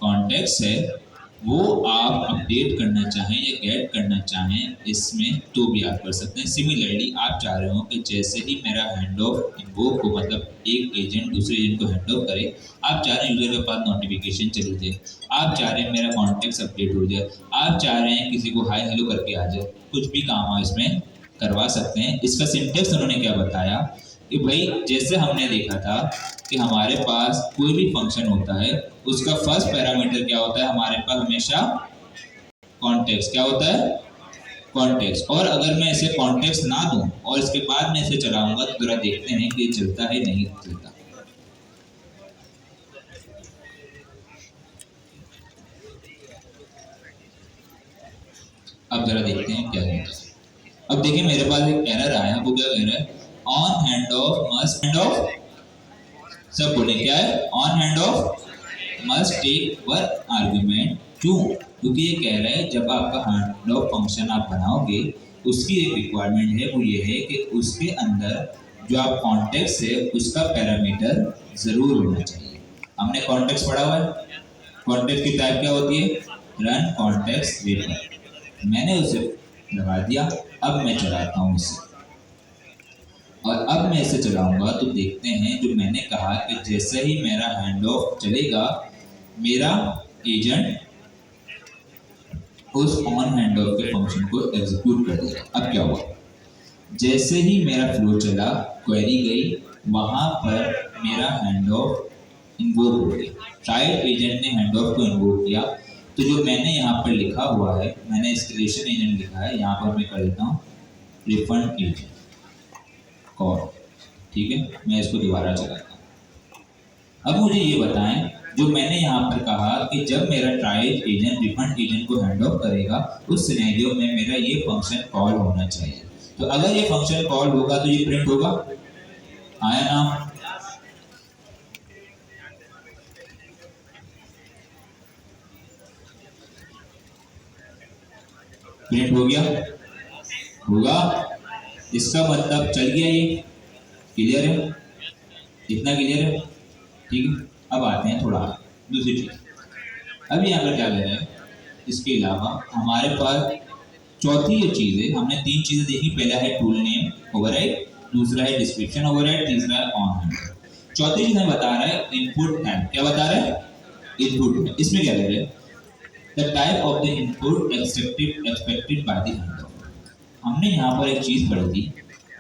कॉन्टेक्स्ट है वो आप अपडेट करना चाहें या गेट करना चाहें इसमें, तो भी आप कर सकते हैं। सिमिलरली आप चाह रहे हो कि जैसे ही मेरा हैंड ऑफ इन्वोक हो, मतलब एक एजेंट दूसरे एजेंट को हैंड ऑफ करे, आप चाह रहे हैं यूजर के पास नोटिफिकेशन चली जाए, आप चाह रहे हैं मेरा कॉन्टेक्ट अपडेट हो जाए, आप चाह रहे हैं किसी को हाय हेलो करके आ जाए, कुछ भी काम हो इसमें करवा सकते हैं। इसका सिंटेक्स उन्होंने क्या बताया कि भाई जैसे हमने देखा था कि हमारे पास कोई भी फंक्शन होता है उसका फर्स्ट पैरामीटर क्या होता है, हमारे पास हमेशा कॉन्टेक्स्ट क्या होता है, कॉन्टेक्स्ट। और अगर मैं इसे कॉन्टेक्स्ट ना दूं और इसके बाद मैं इसे चलाऊंगा तो जरा देखते हैं कि चलता है नहीं चलता। अब जरा देखते हैं क्या होता है। अब देखिए मेरे पास एक एरर आया, वो क्या कह रहा है? On hand off must hand off, सब बोले क्या है? On hand off must take work argument. क्यों? क्योंकि ये कह रहा है जब आपका हैंड ऑफ फंक्शन आप बनाओगे उसकी एक रिक्वायरमेंट है, वो ये है कि उसके अंदर जो आप कॉन्टेक्स्ट है उसका पैरामीटर जरूर होना चाहिए। हमने कॉन्टेक्स्ट पढ़ा हुआ है, कॉन्टेक्स्ट की टाइप क्या होती है? Run context waiter. मैंने उसे लगा दिया, अब मैं चलाता हूँ इसे, और अब मैं इसे चलाऊंगा तो देखते हैं जो मैंने कहा कि जैसे ही मेरा हैंड ऑफ चलेगा मेरा एजेंट उस ऑन हैंड ऑफ के फंक्शन को एग्जीक्यूट कर देगा। अब क्या हुआ? जैसे ही मेरा फ्लो चला, क्वेरी गई, वहां पर मेरा हैंड ऑफ इन्वोक हो गया, ट्राइड एजेंट ने हैंड ऑफ को इन्वोक किया। तो जो मैंने यहाँ पर लिखा हुआ है, मैंने एस्केलेशन एजेंट लिखा है, यहाँ पर मैं कर देता हूँ रिफंड एजेंट कॉल। ठीक है, मैं इसको दोबारा चलाता हूँ। अब मुझे ये बताएं, जो मैंने यहाँ पर कहा कि जब मेरा ट्राइड एजेंट रिफंड एजेंट को हैंड ऑफ करेगा उस सिनेरियो में मेरा ये फंक्शन कॉल होना चाहिए। तो अगर ये फंक्शन कॉल होगा तो ये प्रिंट होगा। आया ना? प्रिंट हो गया होगा, इसका मतलब चल गया। ये क्लियर है? इतना क्लियर है? ठीक है। अब आते हैं थोड़ा दूसरी चीज। अब यहाँ पर क्या कह रहा है? इसके अलावा हमारे पास चौथी जो चीज़ है, हमने तीन चीज़ें देखी। पहला है टूल नेम ओवरराइड, दूसरा है डिस्क्रिप्शन ओवरराइड, तीसरा है ऑन हैंड। चौथी चीज़ हमें बता रहा है इनपुट टाइप। क्या बता रहा है? इनपुट। इसमें क्या कह रहे हैं? The type of the input expected by the hand of. हमने यहाँ पर एक चीज़ पढ़ी थी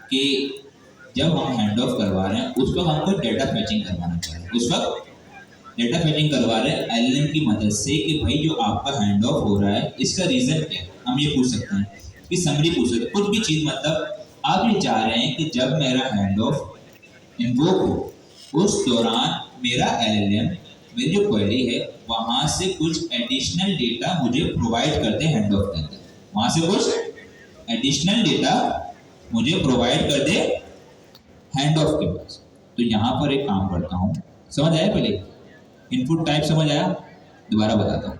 कि जब हम हैंड ऑफ करवा रहे हैं उस वक्त हमको डेटा फैचिंग करवाना चाहिए। उस वक्त डेटा फैचिंग करवा रहे हैं एलएलएम की मदद से कि भाई जो आपका हैंड ऑफ हो रहा है इसका रीज़न क्या है। हम ये पूछ सकते हैं कि समरी पूछ सकते हैं, कुछ भी चीज़। मतलब आप ये चाह रहे हैं कि जब मेरा हैंड ऑफ इन्वोक हो उस दौरान मेरा एलएलएम, मेरी जो क्वेरी है वहाँ से कुछ एडिशनल डेटा मुझे प्रोवाइड कर दे हैंड ऑफ के अंदर, वहाँ से कुछ एडिशनल डेटा मुझे प्रोवाइड कर दे हैंड ऑफ के पास। तो यहाँ पर एक काम करता हूँ, समझ आया? पहले इनपुट टाइप समझ आया? दोबारा बताता हूँ।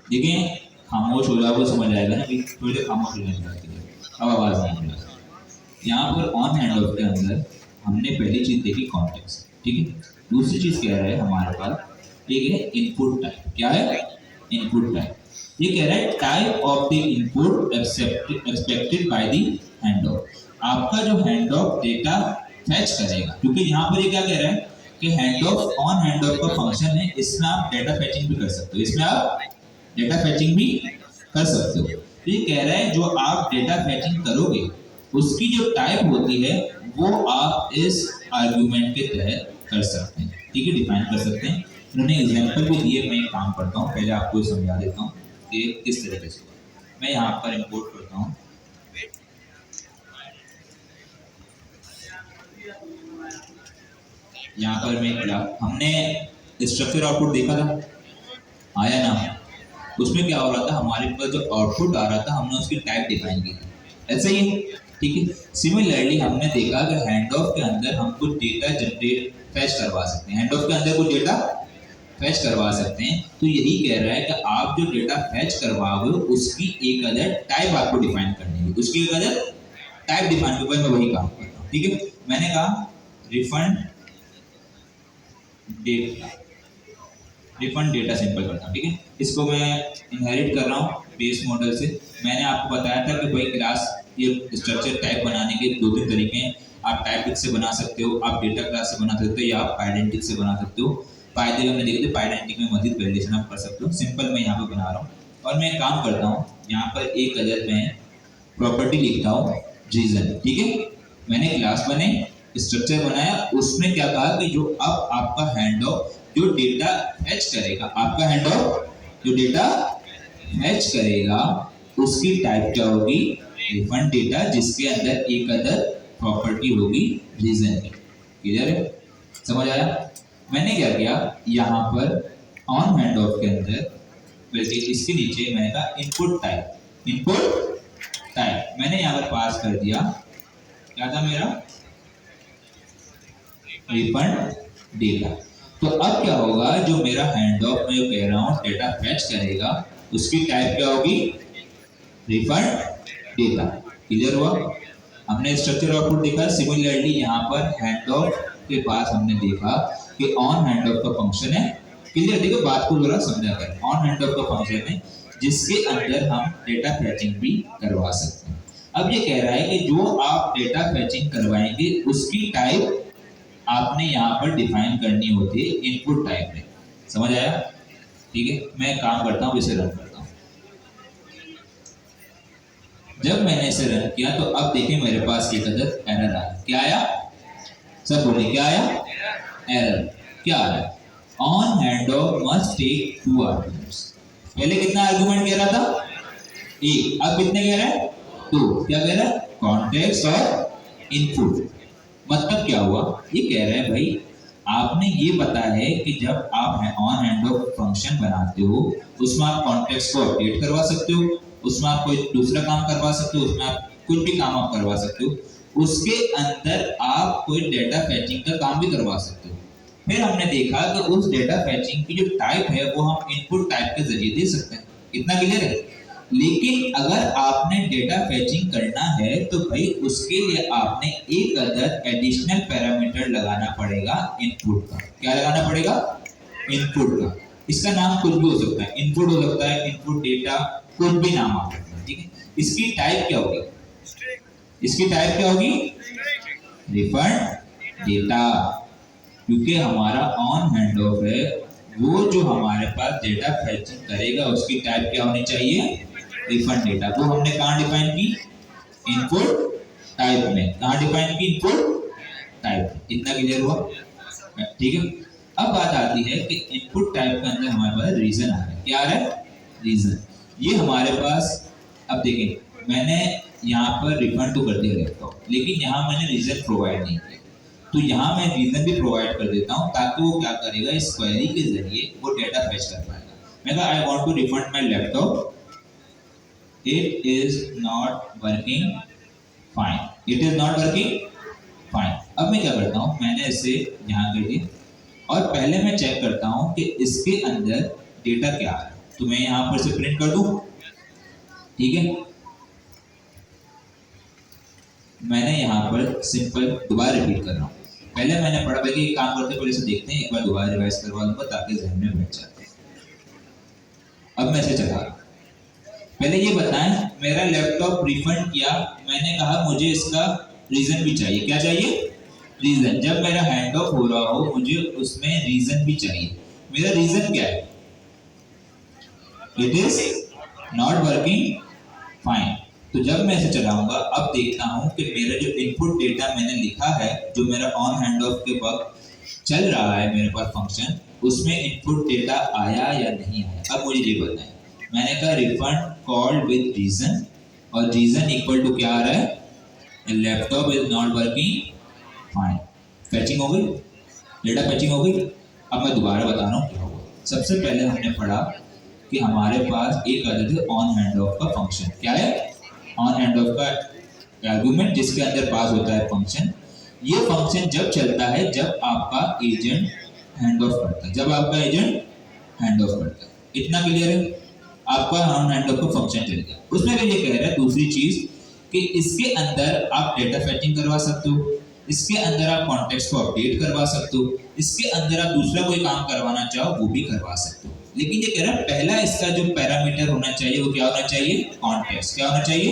देखें, खामोश हो जाओ, समझ आएगा ना कि थोड़ी देर खामोश होने लगती है, अब आवाज़ नहीं होगी। यहाँ पर ऑन हैंड ऑफ के अंदर हमने पहली चीज़ देखी कॉन्टेक्स्ट। ठीक है। दूसरी चीज़ कह रहा है हमारे पास एक है इनपुट टाइप। क्या है? Input type. ये कह रहा है type of the input expected by the hand of. आपका जो हैंड ऑफ डेटा फैच करेगा, क्योंकि यहाँ पर ये क्या कह रहा है कि hand of on hand of का फंक्शन है, इसमें आप डेटा फैचिंग भी कर सकते हो, इसमें आप डेटा फैचिंग भी कर सकते हो। तो ये कह रहा है जो आप डेटा फैचिंग करोगे उसकी जो टाइप होती है वो आप इस आर्गुमेंट के तहत कर सकते हैं, ठीक है, डिफाइन कर सकते हैं। उन्होंने एग्जांपल भी दिए, मैं काम करता हूँ, पहले आपको समझा देता हूँ कि किस तरीके से। मैं यहाँ पर इंपोर्ट करता हूँ, यहाँ पर मैं हमने स्ट्रक्चर आउटपुट देखा था, आया ना, उसमें क्या हो रहा था, हमारे पास जो आउटपुट आ रहा था हमने उसकी टाइप डिफाइन की थी, ऐसा ही है, ठीक है। सिमिलरली हमने देखा कि हैंड ऑफ के अंदर हम कुछ डेटा जनरेट फैच करवा सकते हैं, हैंड ऑफ के अंदर कुछ डेटा फैच करवा सकते हैं। तो यही कह रहा है कि आप जो डेटा फैच करवाओगे उसकी एक अलग टाइप आपको डिफाइन करनी है, उसकी एक अलग टाइप डिफाइन के बाद मैं वही काम करता हूँ, ठीक है। मैंने कहा refund data, refund data simple करता हूँ, ठीक है। इसको मैं इनहेरिट कर रहा हूँ बेस मॉडल से। मैंने आपको बताया था कि भाई क्लास ये स्ट्रक्चर टाइप बनाने के दो तीन तरीके हैं। आप टाइपिक से बना सकते हो, आप डेटा क्लास से बना सकते हो, या आप पाइडेंटिक से बना सकते हो। फायदे हमने देखे थे, पाइडेंटिक में मजीद वैलिडेशन आप कर सकते हो। सिंपल मैं यहाँ पे बना रहा हूँ और मैं काम करता हूँ, यहाँ पर एक अदर मैं प्रॉपर्टी लिखता हूँ रीजन, ठीक है। मैंने क्लास बने, स्ट्रक्चर बनाया, उसमें क्या कहा कि जो अब आपका हैंड ऑफ जो डेटा फैच करेगा, आपका हैंड ऑफ जो डेटा फैच करेगा उसकी टाइप क्या होगी, रिफंड डेटा, जिसके अंदर एक अदर प्रॉपर्टी होगी रीजन की। क्लियर है, समझ आया। मैंने क्या किया, यहाँ पर ऑन हैंड ऑफ के अंदर वैसे इसके नीचे मैंने कहा इनपुट टाइप, इनपुट टाइप मैंने यहाँ पर पास कर दिया, क्या था मेरा, रिफंड डेटा। तो अब क्या होगा, जो मेरा हैंड ऑफ में कह रहा हूँ डेटा फैच करेगा उसकी टाइप क्या होगी, रिफंड डेटा। क्लियर हुआ, हमने स्ट्रक्चर आउटपुट देखा। सिमिलरली यहाँ पर हैंड ऑफ के पास हमने देखा कि ऑन हैंड ऑफ का फंक्शन है। क्लियर, देखो बात को जरा समझा कर, ऑन हैंड ऑफ का फंक्शन है जिसके अंदर हम डेटा फैचिंग भी करवा सकते हैं। अब ये कह रहा है कि जो आप डेटा फैचिंग करवाएंगे उसकी टाइप आपने यहाँ पर डिफाइन करनी होती है इनपुट टाइप में। समझ आया, ठीक है। मैं काम करता हूँ, इसे रन करता हूँ। जब मैंने इसे रन किया तो अब देखिए मेरे पास एक अदर एरर आया। क्या आया, सब बोले क्या आया, एरर। क्या आया, on hand off must take 2 arguments. पहले कितना आर्गुमेंट कह रहा था, एक, अब कितने कह रहा है, 2। क्या कह रहा है, कॉन्टेक्स्ट और इनपुट। मतलब क्या हुआ, ये कह रहा है भाई आपने ये पता है कि जब आप ऑन हैंड ऑफ फंक्शन बनाते हो उसमें आप कॉन्टेक्स्ट को अपडेट करवा सकते हो, उसमें आप कोई दूसरा काम करवा सकते हो, उसमें आप कुछ भी काम आप करवा सकते हो, उसके अंदर आप कोई डेटा फैचिंग का काम भी करवा सकते हो। फिर हमने देखा कि उस डेटा फैचिंग की जो टाइप है वो हम इनपुट टाइप के जरिए दे सकते हैं। इतना क्लियर है। लेकिन अगर आपने डेटा फैचिंग करना है तो भाई उसके लिए आपने एक अदर एडिशनल पैरामीटर लगाना पड़ेगा इनपुट का। क्या लगाना पड़ेगा, इनपुट का। इसका नाम कुछ भी हो सकता है, इनपुट हो सकता है, इनपुट डेटा, कुछ भी नाम आ सकता है, ठीक है। इसकी टाइप क्या होगी, इसकी टाइप क्या होगी, रिफंड डेटा। क्योंकि हमारा ऑन हैंड ऑफ है, वो जो हमारे पास डेटा फैचिंग करेगा उसकी टाइप क्या होनी चाहिए, रिफंड डेटा। वो हमने कहाँ डिफाइन की, इनपुट टाइप में। कहाँ डिफाइन की, इनपुट टाइप। इतना क्लियर हुआ, ठीक है। अब बात आती है कि इनपुट टाइप के अंदर हमारे पास रीजन आ रहा है। क्या आ रहा है, रीजन। ये हमारे पास, अब देखें मैंने यहाँ पर रिफंड तो कर दिया रहता हूँ, लेकिन यहाँ मैंने रीजन प्रोवाइड नहीं किया, तो यहाँ मैं रीजन भी प्रोवाइड कर देता हूँ ताकि वो क्या करेगा, इस क्वेरी के जरिए वो डेटा फैच कर पाएगा। मैं कहा I want to refund my laptop, it is not working fine, it is not working fine. अब मैं क्या करता हूँ, मैंने इसे यहाँ कर दिया और पहले मैं चेक करता हूँ कि इसके अंदर डेटा क्या आ रहा है। तो मैं यहाँ पर से प्रिंट कर दूँ, ठीक है। मैंने यहाँ पर सिंपल दोबारा रिपीट कर रहा हूँ। पहले मैंने पढ़ा कि काम करते पहले से देखते हैं, एक बार दोबारा रिवाइज करवा दूंगा ताकि जहन में बैठ जाए। अब मैं इसे चला रहा हूँ, पहले ये बताएं, मेरा लैपटॉप रिफंड किया, मैंने कहा मुझे इसका रीजन भी चाहिए। क्या चाहिए? रीजन। जब मेरा हैंड ऑफ हो रहा हो मुझे उसमें रीजन भी चाहिए। मेरा रीजन क्या है? It is not working fine. तो जब मैं इसे चलाऊंगा, अब देखता हूं कि मेरा जो इनपुट डेटा मैंने लिखा है, जो मेरा ऑन हैंड ऑफ के वक्त चल रहा है मेरे पास फंक्शन, उसमें इनपुट डेटा आया या नहीं आया। अब मुझे ये बताएं, मैंने कहा रिफंड कॉल्ड विद रीजन, और रीजन इक्वल टू क्या आ रहा है? Laptop is not working fine. फैचिंग हो गई, डेटा फैचिंग हो गई। अब मैं दोबारा बता रहा हूँ क्या हुआ। सबसे पहले हमने पढ़ा कि हमारे पास एक आदत है ऑन हैंड ऑफ का फंक्शन। क्या है? ऑन हैंड ऑफ का आर्गुमेंट जिसके अंदर पास होता है फंक्शन। ये फंक्शन जब चलता है जब आपका एजेंट हैंड ऑफ करता है, जब आपका एजेंट हैंड ऑफ करता है। इतना क्लियर है? आपका ऑन हैंड ऑफ का फंक्शन चल गया। उसमें भी ये कह रहा है दूसरी चीज कि इसके अंदर आप डेटा फैचिंग करवा सकते हो, इसके अंदर आप कॉन्टेक्स्ट को अपडेट करवा सकते हो, इसके अंदर आप दूसरा कोई काम करवाना चाहो वो भी करवा सकते हो। लेकिन ये कह रहा है पहला इसका जो पैरामीटर होना चाहिए वो क्या होना चाहिए? कॉन्टेक्स्ट। क्या होना चाहिए?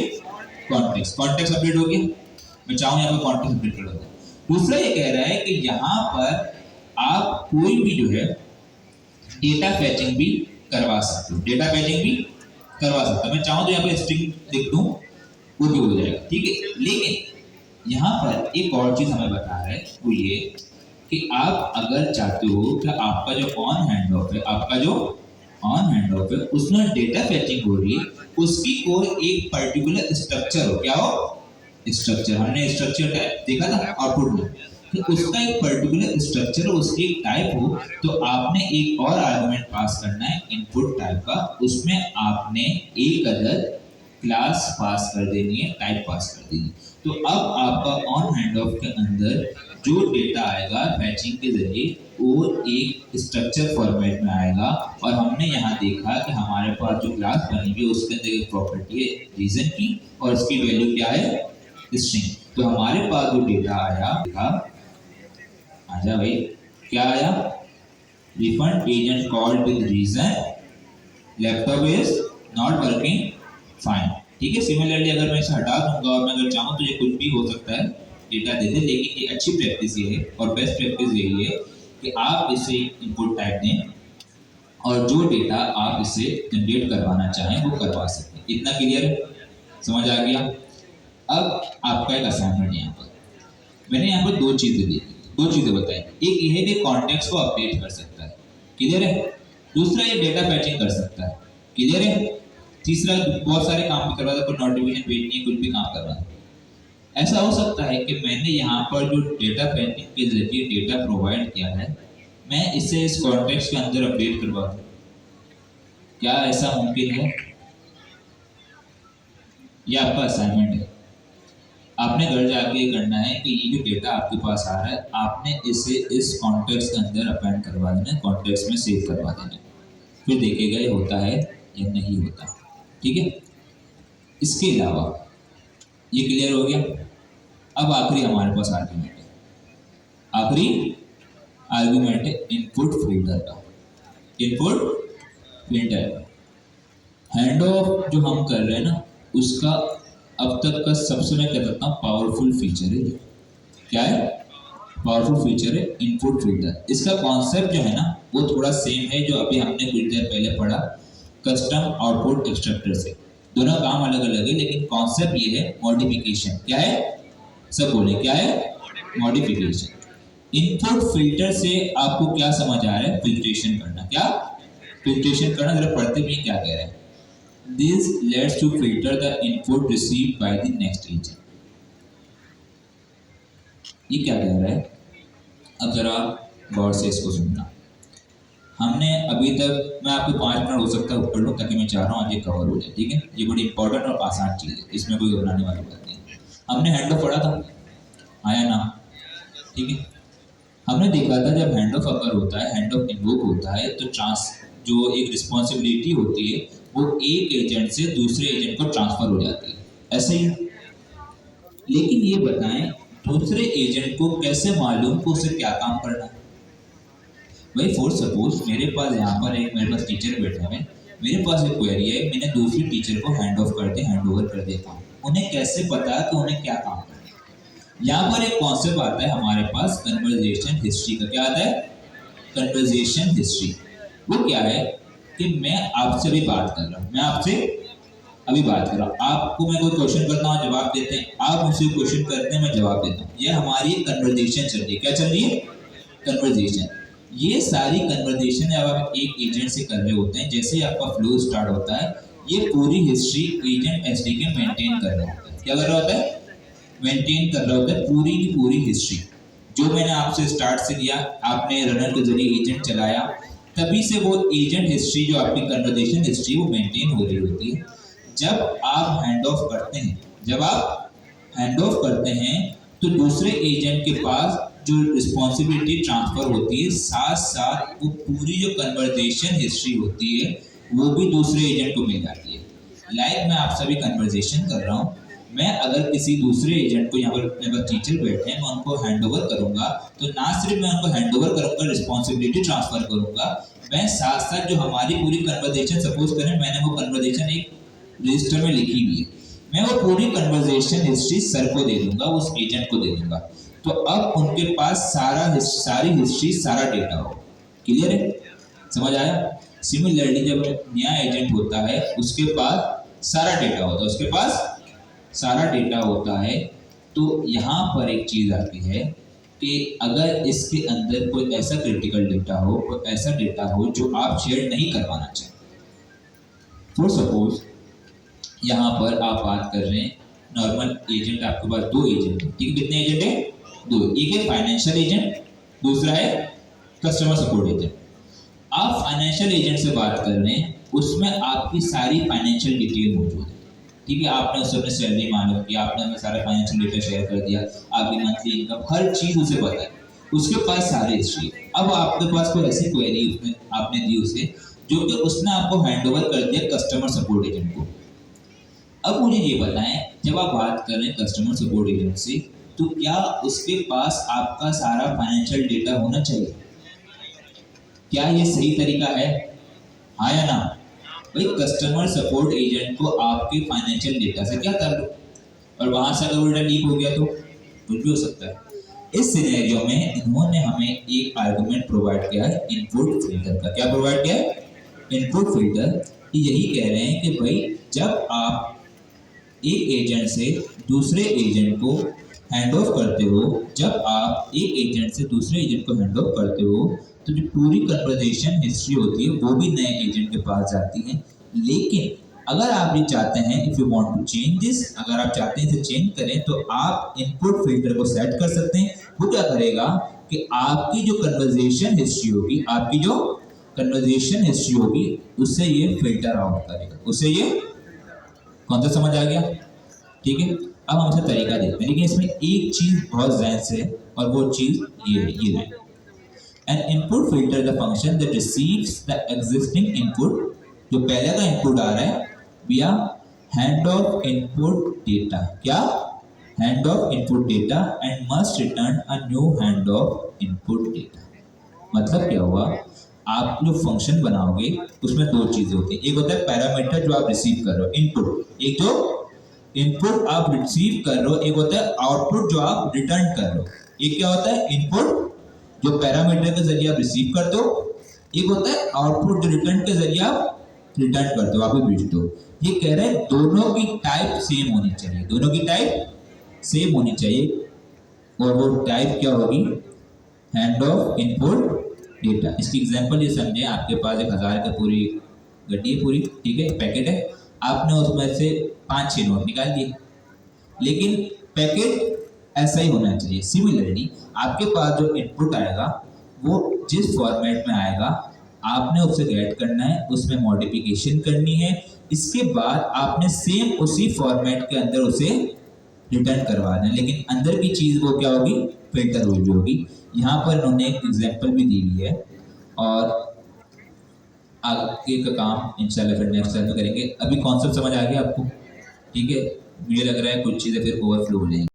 कॉन्टेक्स्ट। कॉन्टेक्स्ट अपडेट हो गया, मैं चाहूँ यहाँ पर कॉन्टेक्स्ट अपडेट कर दूँ। दूसरा ये कह रहा है कि यहाँ पर आप कोई भी जो है डेटा फैचिंग भी करवा सकते हो, डेटा फैचिंग भी करवा सकते हो। मैं चाहूँ तो यहाँ पर स्ट्रिंग लिख दूँ, वो भी हो जाएगा, ठीक है। लेकिन यहाँ पर एक और चीज हमें बता रहा है, वो ये कि आप अगर चाहते हो कि आपका जो ऑन हैंड ऑफ है, आपका जो ऑन हैंड ऑफ है उसमें डेटा फैचिंग हो रही है, उसकी कोई एक पर्टिकुलर स्ट्रक्चर हो। क्या हो? स्ट्रक्चर। हमने स्ट्रक्चर देखा था आउटपुट में, तो उसका एक पर्टिकुलर स्ट्रक्चर हो, उसकी एक टाइप हो, तो आपने एक और आर्गुमेंट पास करना है इनपुट टाइप का। उसमें आपने एक अदर क्लास पास कर देनी है, टाइप पास कर देनी है। तो अब आपका ऑन हैंड ऑफ के अंदर जो डेटा आएगा फैचिंग के जरिए वो एक स्ट्रक्चर फॉर्मेट में आएगा। और हमने यहाँ देखा कि हमारे पास जो क्लास बनी हुई है उसके अंदर एक प्रॉपर्टी है रीजन की, और इसकी वैल्यू क्या है? स्ट्रिंग। तो हमारे पास जो डेटा आया, आजा भाई, क्या आया? Refund agent called with reason, laptop is not working fine. ठीक है। सिमिलरली अगर मैं इसे हटा दूंगा और मैं अगर चाहूँ तो ये कुछ भी हो सकता है, डेटा दे दे, लेकिन ये अच्छी प्रैक्टिस ये है और बेस्ट प्रैक्टिस यही है कि आप इसे इनपुट टाइप दें और जो डेटा आप इसे जनरेट करवाना चाहें वो करवा सकते। इतना क्लियर है? समझ आ गया? अब आपका एक असाइनमेंट यहाँ पर मैंने यहाँ पर दो चीज़ें दी, दो चीज़ें बताई। एक ये है कि कॉन्टेक्स्ट को अपडेट कर सकता है, क्लियर है। दूसरा ये डेटा फैचिंग कर सकता है, क्लियर है। तीसरा बहुत सारे काम भी करवा सकता है, नोटिफिकेशन भेजनी है, कुछ भी काम करवा सकता है। ऐसा हो सकता है कि मैंने यहाँ पर जो डेटा फैचिंग के जरिए डेटा प्रोवाइड किया है मैं इसे इस कॉन्टेक्स्ट के अंदर अपडेट करवा दूँ। क्या ऐसा मुमकिन है? यह आपका असाइनमेंट है। आपने घर जाके करना है कि ये जो डेटा आपके पास आ रहा है आपने इसे इस कॉन्टेक्स्ट के अंदर अपेंड करवा देना है, कॉन्टेक्स्ट में सेव करवा देना है, फिर देखेगा ये होता है या नहीं होता। ठीक है। इसके अलावा ये क्लियर हो गया। अब आखिरी हमारे पास आर्गुमेंट है, आखिरी आर्गुमेंट है इनपुट फिल्टर का। इनपुट फिल्टर हैंड ऑफ जो हम कर रहे हैं ना उसका अब तक का सबसे मैं कह सकता हूँ पावरफुल फीचर है। क्या है? पावरफुल फीचर है इनपुट फिल्टर। इसका कॉन्सेप्ट जो है ना वो थोड़ा सेम है जो अभी हमने कुछ देर पहले पढ़ा कस्टम आउटपुट एक्सट्रैक्टर से। दोनों काम अलग अलग है लेकिन कॉन्सेप्ट ये है मॉडिफिकेशन। क्या है? सब बोले क्या है? मॉडिफिकेशन। इनपुट फिल्टर से आपको क्या समझ आ रहा है? फिल्ट्रेशन करना। क्या? फिल्ट्रेशन करना। जरा पढ़ते भी क्या कह रहे हैं। This leads to filter the input received by the next agent. ये क्या कह रहा है? अब जरा गौर से इसको सुनना। हमने अभी तक, मैं आपको 5 मिनट हो सकता है ऊपर लूँ ताकि मैं चाह रहा हूँ आज ये कवर हो जाए। ठीक है। ये बड़ी इंपॉर्टेंट और आसान चीज़ है, इसमें कोई घबराने वाली बात नहीं है। हमने हैंड ऑफ पढ़ा था, आया ना? ठीक है। हमने देखा था जब हैंड ऑफ अगर होता है, हैंड ऑफ इन्वोक होता है तो जो एक रिस्पॉन्सिबिलिटी होती है वो एक एजेंट से दूसरे एजेंट को ट्रांसफर हो जाती है, ऐसे ही। लेकिन ये बताएं दूसरे एजेंट को कैसे मालूम कि उसे क्या काम करना है? भाई फॉर सपोज मेरे पास यहाँ पर मेरे पास टीचर बैठे हैं, मेरे पास एक क्वेरी है, मैंने दूसरी टीचर को हैंड ओवर कर देता हूँ, उन्हें कैसे पता कि उन्हें क्या काम करना है। यहाँ पर एक कॉन्सेप्ट आता है हमारे पास कन्वर्जेशन हिस्ट्री का। क्या आता है? Conversation history. वो क्या है कि मैं आपसे भी बात कर रहा हूँ, मैं आपसे अभी बात कर रहा हूँ, आपको मैं कोई क्वेश्चन करता हूँ, जवाब देते हैं, आप मुझसे क्वेश्चन करते हैं, मैं जवाब देता हूँ। ये हमारी कन्वर्जेशन चल रही है। क्या चल रही है? कन्वर्जेशन। ये सारी कन्वर्जेशन जब आप एक एजेंट से कर रहे होते हैं, जैसे ही आपका फ्लो स्टार्ट होता है, ये पूरी हिस्ट्री एजेंट एसडी के मेंटेन कर रहा होता है। क्या कर रहा होता है? मेंटेन कर रहा होता है पूरी की पूरी हिस्ट्री। जो मैंने आपसे स्टार्ट से लिया, आपने रनर के जरिए एजेंट चलाया, तभी से वो एजेंट हिस्ट्री जो आपकी कन्वर्जेशन हिस्ट्री वो मेंटेन हो रही होती है। जब आप हैंड ऑफ करते हैं, जब आप हैंड ऑफ करते हैं तो दूसरे एजेंट के पास जो रिस्पॉन्सिबिलिटी ट्रांसफर होती है, साथ साथ वो पूरी जो कन्वर्जेशन हिस्ट्री होती है वो भी दूसरे एजेंट को मिल जाती है। लाइक मैं आपसे भी कन्वर्जेशन कर रहा हूँ, मैं अगर किसी दूसरे एजेंट को, यहाँ पर मेरे पास टीचर बैठे हैं, मैं उनको हैंड ओवर करूंगा, तो ना सिर्फ मैं उनको हैंड ओवर करूंगा, रिस्पॉन्सिबिलिटी ट्रांसफर करूंगा, मैं साथ साथ जो हमारी पूरी कन्वर्जेशन, सपोज करें मैंने वो कन्वर्जेशन एक रजिस्टर में लिखी हुई है, मैं वो पूरी कन्वर्जेशन हिस्ट्री सर को दे दूंगा, उस एजेंट को दे दूंगा। तो अब उनके पास सारी हिस्ट्री, सारा डेटा हो। क्लियर है? समझ आया? सिमिलरली जब नया एजेंट होता है, उसके पास सारा डेटा होता है, उसके पास सारा डेटा होता है। तो यहाँ पर एक चीज आती है कि अगर इसके अंदर कोई ऐसा क्रिटिकल डेटा हो, कोई ऐसा डेटा हो जो आप शेयर नहीं करवाना चाहते, फॉर सपोज यहाँ पर आप बात कर रहे हैं नॉर्मल एजेंट, आपके पास दो एजेंट है, ठीक है? कितने एजेंट है? दो। एक है फाइनेंशियल एजेंट, दूसरा है कस्टमर सपोर्ट एजेंट। आप फाइनेंशियल एजेंट से बात कर रहे हैं, उसमें आपकी सारी फाइनेंशियल डिटेल मौजूद है, ठीक है? आपने उससे अपनी सैलरी मालूम की, आपने हमें सारा फाइनेंशियल डेटा शेयर कर दिया, आपकी मंथली इनकम, हर चीज उसे पता है, उसके पास सारी हिस्ट्री है। अब आपके पास कोई ऐसी क्वेरी उसने आपने दी उसे, जो कि उसने आपको हैंड ओवर कर दिया कस्टमर सपोर्ट एजेंट को। अब मुझे ये बताएं, जब आप बात कर रहे हैं कस्टमर सपोर्ट एजेंट से, तो क्या उसके पास आपका सारा फाइनेंशियल डेटा होना चाहिए? क्या ये सही तरीका है? हाँ या ना? भाई कस्टमर सपोर्ट एजेंट को आपके फाइनेंशियल डेटा से क्या कर लो, और वहां से अगर उल्टा लीक हो गया तो कुछ भी हो सकता है। इस सिनेरियो में इन्होंने हमें एक आर्गुमेंट प्रोवाइड किया है इनपुट फिल्टर का। क्या प्रोवाइड किया है? Input filter. यही कह रहे हैं कि भाई जब आप एक एजेंट से दूसरे एजेंट को हैंड ऑफ करते हो, जब आप एक एजेंट से दूसरे एजेंट को हैंड ऑफ करते हो, तो जो पूरी कन्वर्जेशन हिस्ट्री होती है वो भी नए एजेंट के पास जाती है। लेकिन अगर आप ये चाहते हैं, if you want to change this, अगर आप चाहते हैं इसे चेंज करें, तो आप इनपुट फिल्टर को सेट कर सकते हैं। वो क्या करेगा कि आपकी जो कन्वर्जेशन हिस्ट्री होगी, आपकी जो कन्वर्जेशन हिस्ट्री होगी, उससे ये फिल्टर आउट करेगा, उससे ये कॉन्सेप्ट समझ आ गया? ठीक है। अब हम इसे तरीका देखते हैं, लेकिन इसमें एक चीज बहुत ध्यान से, और वो चीज ये है, ये line, an input filter the function that receives the existing input, जो पहले का इनपुट आ रहा है, via hand of input data। क्या? hand of input data and must return a new hand of input data। मतलब क्या हुआ, आप जो फंक्शन बनाओगे उसमें दो चीजें होती हैं, एक होता है पैरामीटर जो आप रिसीव कर रहे हो, इनपुट, एक जो इनपुट आप रिसीव कर रहे हो, एक होता है आउटपुट जो आप रिटर्न कर रहे हो। एक क्या होता है? इनपुट जो पैरामीटर के जरिए आप रिसीव करते हो, एक होता है आउटपुट जो रिटर्न के जरिए आप रिटर्न करते हो, आप भेजते हो। ये कह रहे हैं दोनों की टाइप सेम होनी चाहिए, दोनों की टाइप सेम होनी चाहिए, और वो टाइप क्या होगी? Hand of input data. इसकी एग्जांपल ये समझे, आपके पास 1000 का पूरी गड्डी है, पूरी ठीक है, पैकेट है, आपने उसमें से 5-6 नोट निकाल दिए, लेकिन पैकेट ऐसा ही होना चाहिए। सिमिलरली आपके पास जो इनपुट आएगा वो जिस फॉर्मेट में आएगा, आपने उसे गेट करना है, उसमें मॉडिफिकेशन करनी है, इसके बाद आपने सेम उसी फॉर्मेट के अंदर उसे रिटर्न करवाना है, लेकिन अंदर की चीज वो क्या होगी? फिल्टर हुई होगी। यहाँ पर उन्होंने एक एग्जाम्पल भी दी हुई है, और आगे का काम इंशाल्लाह फिर नेक्स्ट टाइम में करेंगे। अभी कॉन्सेप्ट समझ आ गया आपको? ठीक है, मुझे लग रहा है कुछ चीज़ें फिर ओवरफ्लो हो जाएंगी।